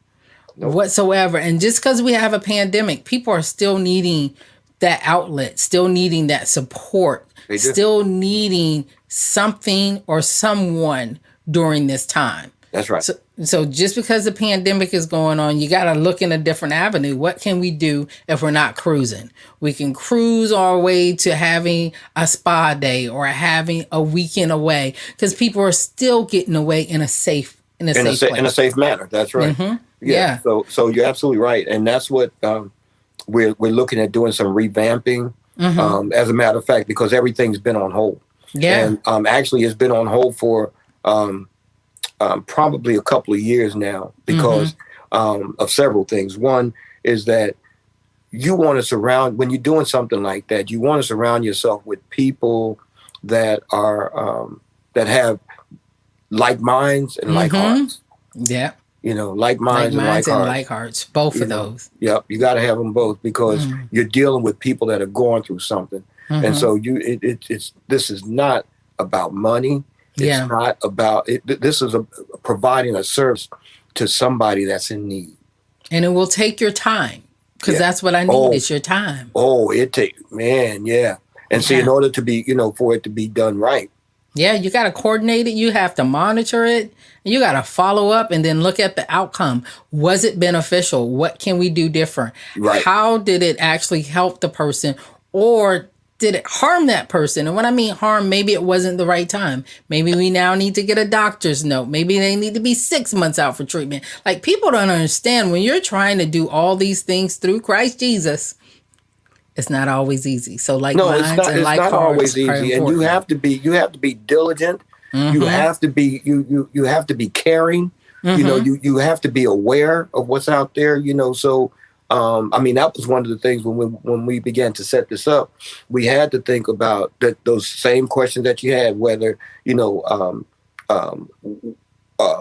whatsoever. And just because we have a pandemic, people are still needing that outlet, still needing that support, still needing something or someone during this time. That's right. So just because the pandemic is going on, you got to look in a different avenue. What can we do if we're not cruising? We can cruise our way to having a spa day or having a weekend away, because people are still getting away in a safe place. In a safe manner. That's right. Mm-hmm. Yeah. So you're absolutely right, and that's what we're looking at doing, some revamping. Mm-hmm. As a matter of fact, because everything's been on hold. Yeah. And actually, it's been on hold for probably a couple of years now because of several things. One is that you want to when you're doing something like that, you want to surround yourself with people that are that have like minds and like hearts. Yeah. Like minds and like hearts. Both of those. Yep. You got to have them both because you're dealing with people that are going through something. And so this is not about money. It's not about it. This is providing a service to somebody that's in need. And it will take your time, because that's what I need is your time. It takes, man, yeah. And so in order to be, for it to be done right. Yeah, you got to coordinate it. You have to monitor it. You got to follow up and then look at the outcome. Was it beneficial? What can we do different? Right. How did it actually help the person, or did it harm that person? And when I mean harm, maybe it wasn't the right time. Maybe we now need to get a doctor's note. Maybe they need to be 6 months out for treatment. Like, people don't understand, when you're trying to do all these things through Christ Jesus, it's not always easy. So it's not always easy. And you have to be diligent. Mm-hmm. You have to be you have to be caring. Mm-hmm. You have to be aware of what's out there. So that was one of the things when we began to set this up. We had to think about those same questions that you had, whether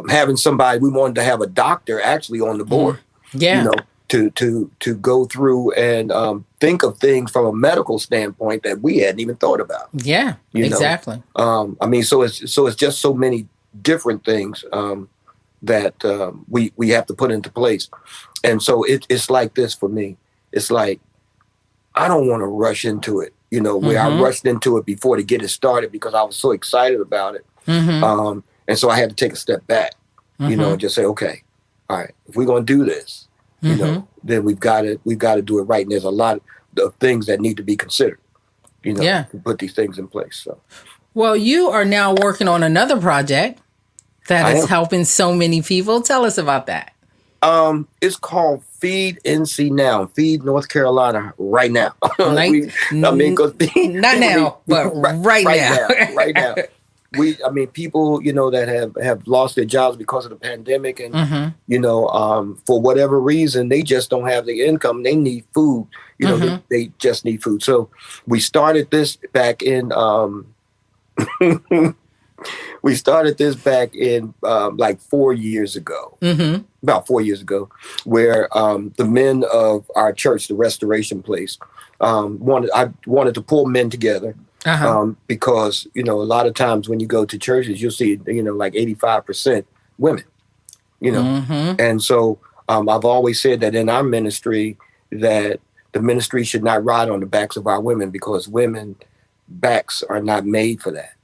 having somebody. We wanted to have a doctor actually on the board. Yeah. To go through and think of things from a medical standpoint that we hadn't even thought about. Yeah, exactly. So it's just so many different things that we have to put into place. And so it's like this for me. It's like, I don't want to rush into it, where I rushed into it before to get it started because I was so excited about it. Mm-hmm. And so I had to take a step back, and just say, okay, all right, if we're going to do this, then we've got to do it right. And there's a lot of things that need to be considered, to put these things in place. So, well, you are now working on another project that is helping so many people. Tell us about that. It's called Feed NC Now, Feed North Carolina right now. Right now. Right now. People, that have lost their jobs because of the pandemic, and for whatever reason, they just don't have the income. They need food. They just need food. So we started this back in. Like 4 years ago. Mm-hmm. About 4 years ago, where the men of our church, the Restoration Place, wanted to pull men together. Because, a lot of times when you go to churches, you'll see, like 85% women, And so I've always said that in our ministry, that the ministry should not ride on the backs of our women, because women backs are not made for that,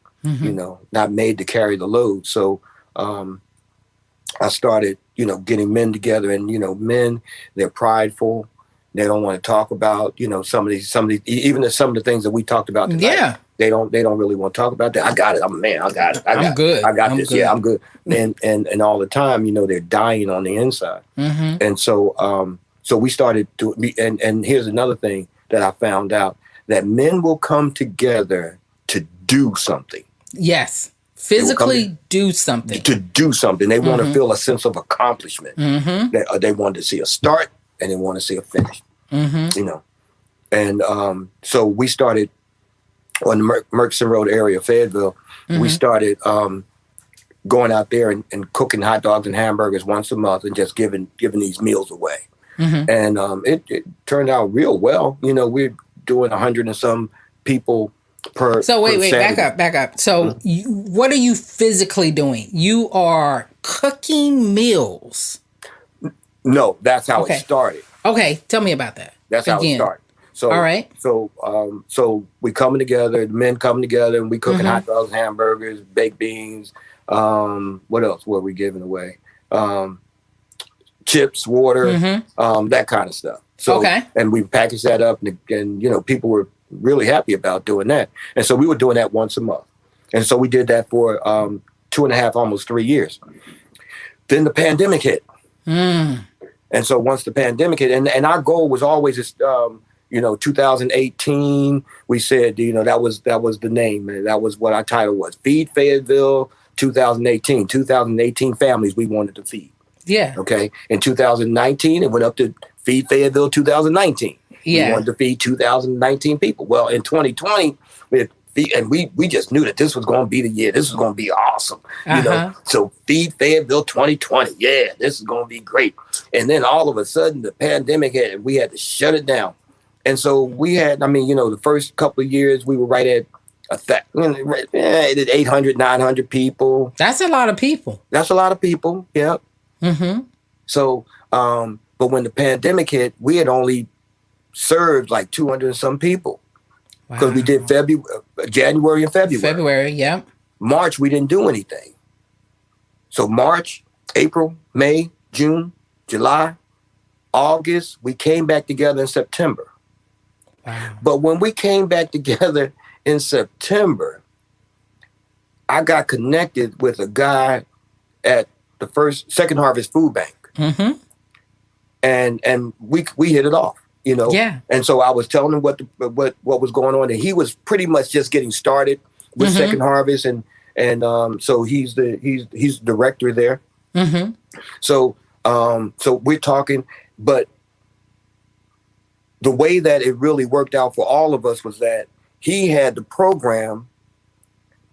not made to carry the load. So I started, getting men together, and, men, they're prideful. They don't want to talk about, some of these, even some of the things that we talked about tonight. Yeah. They don't really want to talk about that. I got it. I'm a man. I got it. I'm good. I got this. Good. Yeah, I'm good. And all the time, they're dying on the inside. Mm-hmm. And so, so we started to, and here's another thing that I found out, that men will come together to do something. Yes. Physically do something. To do something. They want to feel a sense of accomplishment. Mm-hmm. They want to see a start and they want to see a finish. Mm-hmm. And so we started on the Murchison Road area, Fayetteville. Mm-hmm. We started going out there and cooking hot dogs and hamburgers once a month and just giving these meals away. Mm-hmm. And it turned out real well. We're doing 100 and some people per. So wait, back up. So what are you physically doing? You are cooking meals. No, that's how it started. Okay, tell me about that. That's how it started. So, all right. So we coming together, the men coming together, and we cooking hot dogs, hamburgers, baked beans. What else were we giving away? Chips, water, that kind of stuff. So, and we packaged that up, and people were really happy about doing that. And so we were doing that once a month. And so we did that for 2.5, almost 3 years. Then the pandemic hit. And so once the pandemic hit, and our goal was always, 2018, we said, that was the name. And that was what our title was. Feed Fayetteville 2018. 2018 families we wanted to feed. Yeah. Okay. In 2019, it went up to Feed Fayetteville 2019. Yeah. We wanted to feed 2019 people. Well, in 2020, we just knew that this was going to be the year. This was going to be awesome. So Feed Fayetteville 2020. Yeah, this is going to be great. And then all of a sudden, the pandemic hit, and we had to shut it down. And so we had, the first couple of years, we were right at 800, 900 people. That's a lot of people. That's a lot of people. Yeah. Mm-hmm. So, but when the pandemic hit, we had only served like 200 and some people. Because we did January and February. February, yeah. March, we didn't do anything. So March, April, May, June, July, August, we came back together in September. Wow. But when we came back together in September, I got connected with a guy at the Second Harvest Food Bank. Mm-hmm. And we hit it off. Yeah. And so I was telling him what was going on, and he was pretty much just getting started with Second Harvest, and so he's the director there. Mm-hmm. So we're talking, but the way that it really worked out for all of us was that he had the program,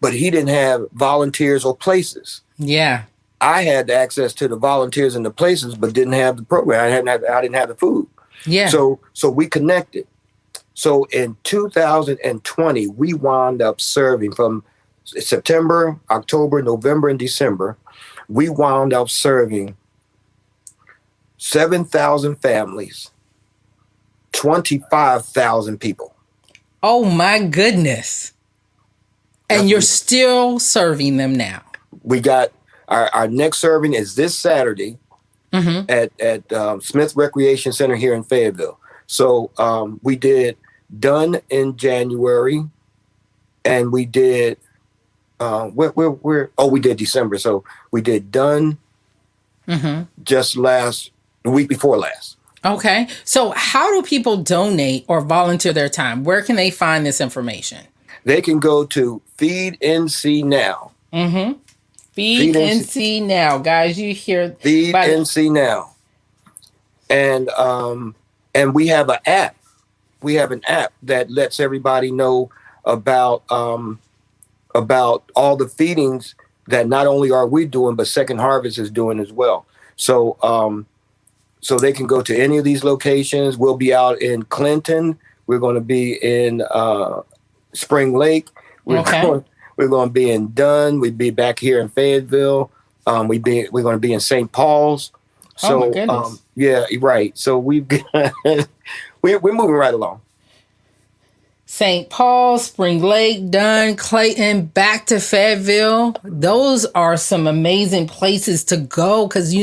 but he didn't have volunteers or places. Yeah. I had access to the volunteers and the places, but didn't have the program. I didn't have the food. Yeah. So we connected. So in 2020, we wound up serving from September, October, November, and December. We wound up serving 7,000 families, 25,000 people. Oh my goodness. And you're still serving them now. We got our next serving is this Saturday. Mm-hmm. At Smith Recreation Center here in Fayetteville. So we did Done in January, and we did we did December. So we did Done just the week before last. Okay. So how do people donate or volunteer their time? Where can they find this information? They can go to Feed NC Now. Mm-hmm. Feed NC Now, guys. You hear Feed NC Now, and we have an app. We have an app that lets everybody know about all the feedings that not only are we doing, but Second Harvest is doing as well. So so they can go to any of these locations. We'll be out in Clinton. We're going to be in Spring Lake. We're going to be in Dunn. We'll be back here in Fayetteville. We're going to be in St. Paul's. So, my goodness. Yeah, right. So we've got, we're moving right along. St. Paul, Spring Lake, Dunn, Clayton, back to Fayetteville. Those are some amazing places to go because,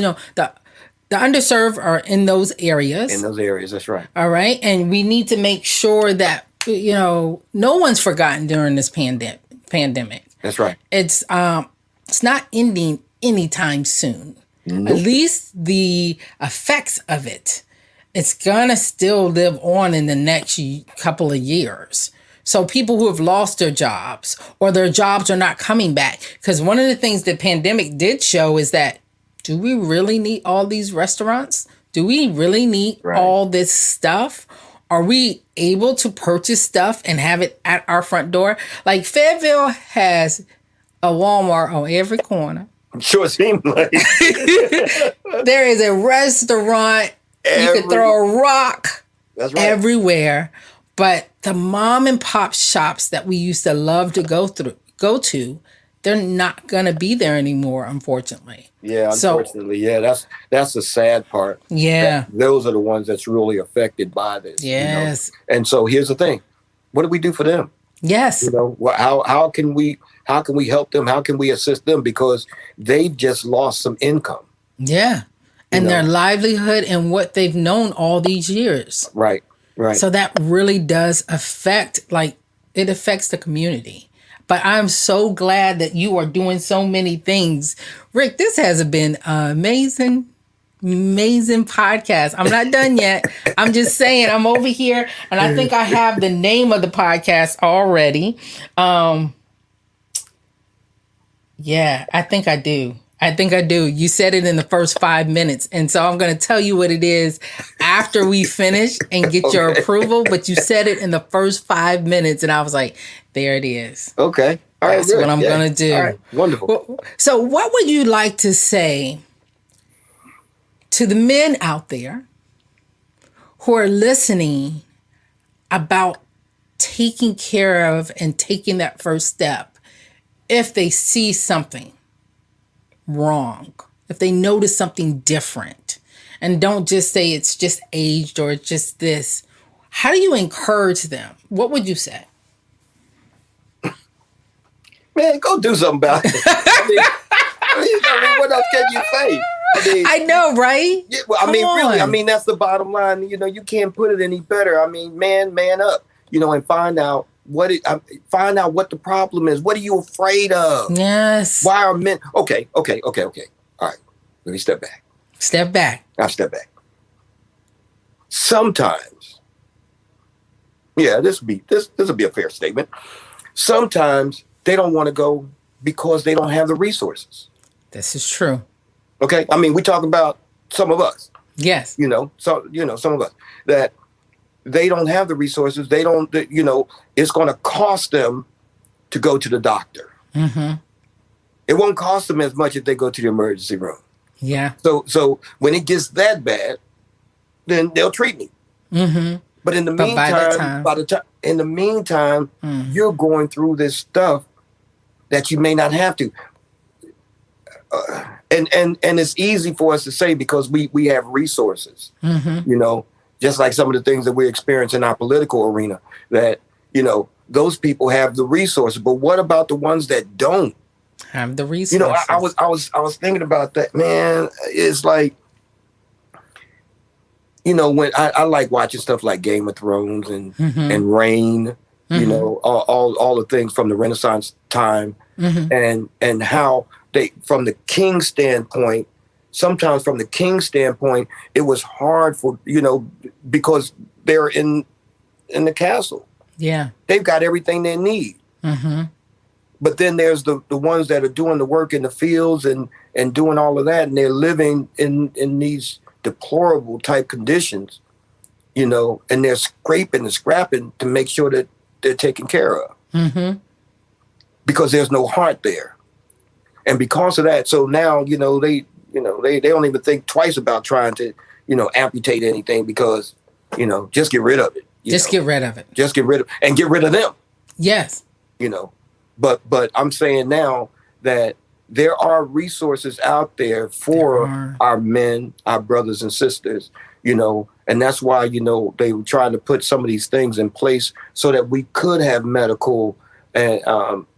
the underserved are in those areas. In those areas, that's right. All right. And we need to make sure that, no one's forgotten during this pandemic. That's right. It's not ending anytime soon. Nope. At least the effects of it's gonna still live on in the next couple of years. So people who have lost their jobs or their jobs are not coming back. Because one of the things the pandemic did show is that, do we really need all these restaurants? Do we really need all this stuff? Are we able to purchase stuff and have it at our front door? Like Fayetteville has a Walmart on every corner. Sure seems like. There is a restaurant. You could throw a rock everywhere. But the mom and pop shops that we used to love to go to, they're not going to be there anymore, unfortunately. Yeah, unfortunately. That's the sad part. Yeah. Those are the ones that's really affected by this. Yes. And so here's the thing. What do we do for them? Yes. How can we help them? How can we assist them? Because they've just lost some income. Yeah. And their livelihood and what they've known all these years. Right. Right. So that really does affect the community. But I'm so glad that you are doing so many things. Rick, this has been an amazing podcast. I'm not done yet. I'm just saying, I'm over here and I think I have the name of the podcast already. Yeah, I think I do. You said it in the first 5 minutes. And so I'm going to tell you what it is after we finish and get your approval. But you said it in the first 5 minutes. And I was like, there it is. Okay. All right. That's what I'm going to do. All right. Wonderful. So what would you like to say to the men out there who are listening about taking care of and taking that first step if they see something wrong, if they notice something different, and don't just say it's just aged or it's just this? How do you encourage them? What would you say? Man, go do something about it. I mean, what else can you say? I know, right? Yeah, well, really, that's the bottom line. You can't put it any better. I mean, man up, and find out what the problem is. What are you afraid of? Yes. Why are men? Okay. All right. Let me step back. Step back. I'll step back. Sometimes, this will be a fair statement. Sometimes they don't want to go because they don't have the resources. This is true. Okay. I mean, we talk about some of us. Yes. Some of us that they don't have the resources. They don't, it's going to cost them to go to the doctor. Mm-hmm. It won't cost them as much if they go to the emergency room. Yeah. So when it gets that bad, then they'll treat me. Mm-hmm. But in the meantime, you're going through this stuff that you may not have to. And it's easy for us to say because we have resources, just like some of the things that we experience in our political arena, that, those people have the resources. But what about the ones that don't have the resources? I was thinking about that, man. It's like, when I like watching stuff like Game of Thrones and Reign, all the things from the Renaissance time, and how they, from the king's standpoint, sometimes from the king's standpoint, it was hard for, because they're in the castle. Yeah. They've got everything they need. Mm-hmm. But then there's the ones that are doing the work in the fields and doing all of that, and they're living in these deplorable type conditions, and they're scraping and scrapping to make sure that they're taken care of. Mm-hmm. Because there's no heart there. And because of that, so now, they don't even think twice about trying to, amputate anything because, just get rid of it. Get rid of it. Just get rid of them. Yes. But I'm saying now that there are resources out there for our men, our brothers and sisters, and that's why, they were trying to put some of these things in place so that we could have medical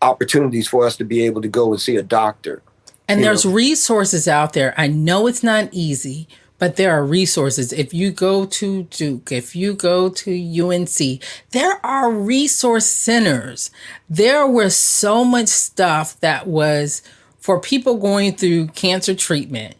opportunities for us to be able to go and see a doctor. And there's resources out there. I know it's not easy, But there are resources. If you go to Duke, if you go to UNC, there are resource centers. There was so much stuff that was for people going through cancer treatment.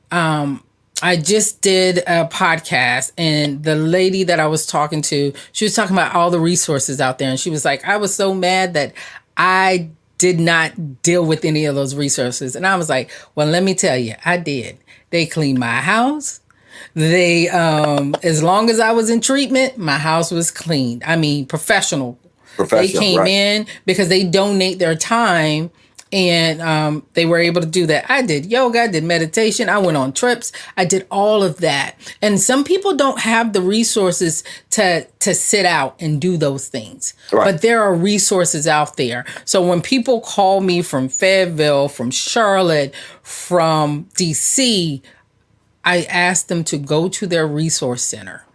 I just did a podcast, and the lady that I was talking to, she was talking about all the resources out there. And she was like, I was so mad that I did not deal with any of those resources. And I was like, well, let me tell you, I did. They cleaned my house. They, as long as I was in treatment, my house was cleaned. I mean, professional. They came in because they donate their time, and they were able to do that. I did yoga, I did meditation, I went on trips, I did all of that. And some people don't have the resources to sit out and do those things. Right. But there are resources out there. So when people call me from Fayetteville, from Charlotte, from DC, I ask them to go to their resource center.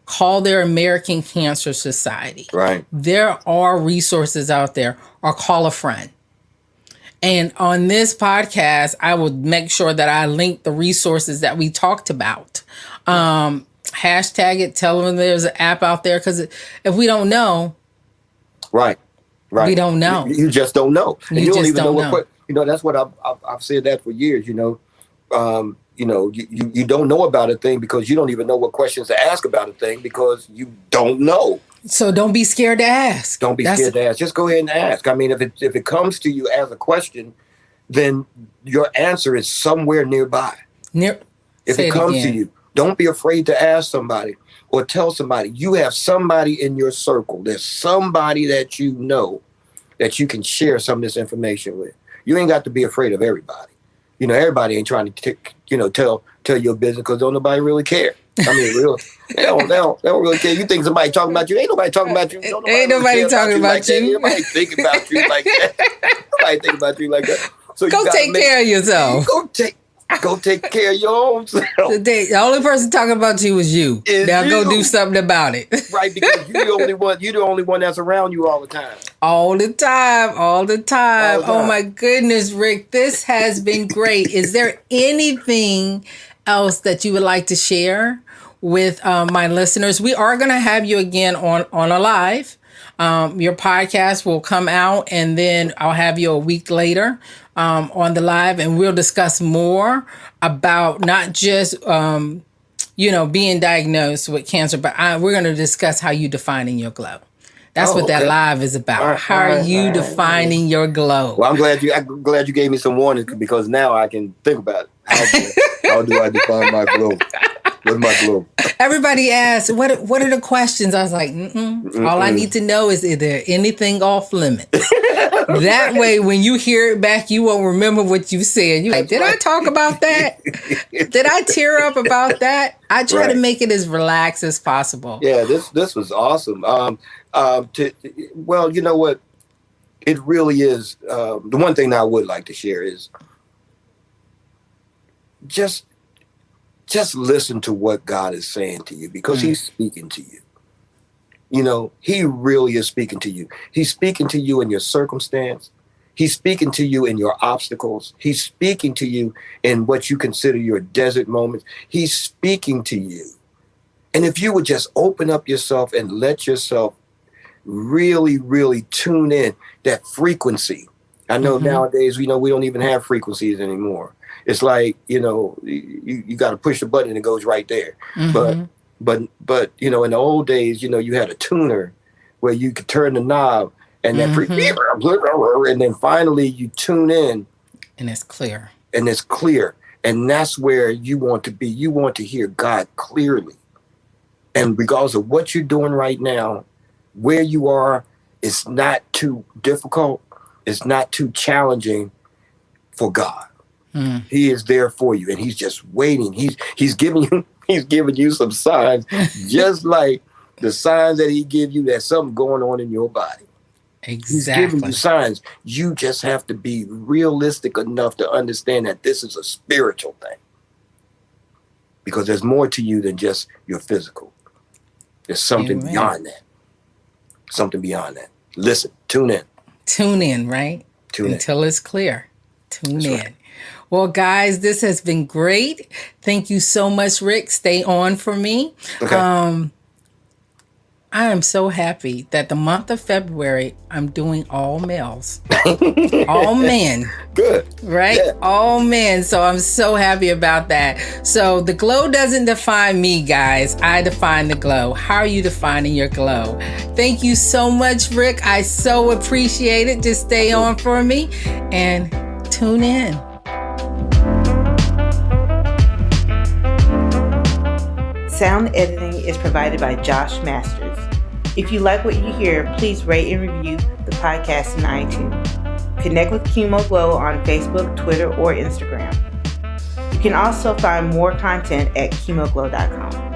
Call their American Cancer Society. Right. There are resources out there, or call a friend. And on this podcast, I will make sure that I link the resources that we talked about. Hashtag it, tell them there's an app out there, because if we don't know. Right. We don't know. You just don't know. And you don't even know what, that's what I've said that for years, you don't know about a thing because you don't even know what questions to ask about a thing because you don't know. So don't be scared to ask. Don't be scared to ask. Just go ahead and ask. I mean, if it comes to you as a question, then your answer is somewhere nearby. If it comes to you, don't be afraid to ask somebody or tell somebody. You have somebody in your circle. There's somebody that you know that you can share some of this information with. You ain't got to be afraid of everybody. Everybody ain't trying to, tell your business because don't nobody really care. I mean, they don't really care. You think somebody talking about you? Ain't nobody talking about you. Ain't nobody talking about you. Nobody thinking about you like that. Nobody thinking about you like that. So go take care of yourself. Go take care of your own self. The only person talking about you is you. Now go do something about it. Right, because you're the only one that's around you all the time. All the time. Oh my goodness, Rick, this has been great. Is there anything else that you would like to share with my listeners? We are going to have you again on a live. Your podcast will come out, and then I'll have you a week later on the live, and we'll discuss more about not just being diagnosed with cancer, but we're going to discuss how you defining your glow. That's what that live is about. How are you defining your glow? Well, I'm glad you gave me some warning, because now I can think about it. How do I define my glow? What's my glow? Everybody asks, what are the questions? I was like, all I need to know is there anything off limits? That way, when you hear it back, you won't remember what you said. You're like, did I talk about that? Did I tear up about that? I try to make it as relaxed as possible. Yeah, this was awesome. Well, you know what? It really is. The one thing that I would like to share is just listen to what God is saying to you, because he's speaking to you. He really is speaking to you. He's speaking to you in your circumstance. He's speaking to you in your obstacles. He's speaking to you in what you consider your desert moments. He's speaking to you. And if you would just open up yourself and let yourself really, really tune in that frequency. I know nowadays, we don't even have frequencies anymore. It's like, you got to push the button and it goes right there. But in the old days, you had a tuner where you could turn the knob and that and then finally you tune in. And it's clear. And that's where you want to be. You want to hear God clearly. And regardless of what you're doing right now, where you are, it's not too difficult. It's not too challenging for God. He is there for you, and he's just waiting. He's giving you some signs, just like the signs that he give you that something going on in your body. Exactly. He's giving you signs. You just have to be realistic enough to understand that this is a spiritual thing, because there's more to you than just your physical. There's something beyond that. Something beyond that. Listen, tune in. Tune in, right? Tune in. Until it's clear. Tune in. Right. Well, guys, this has been great. Thank you so much, Rick. Stay on for me. Okay. I am so happy that the month of February, I'm doing all males. All men. Good. Right? Yeah. All men. So I'm so happy about that. So the glow doesn't define me, guys. I define the glow. How are you defining your glow? Thank you so much, Rick. I so appreciate it. Just stay on for me and tune in. Sound editing is provided by Josh Masters. If you like what you hear, please rate and review the podcast in iTunes. Connect with Chemo Glow on Facebook, Twitter, or Instagram. You can also find more content at chemoglow.com.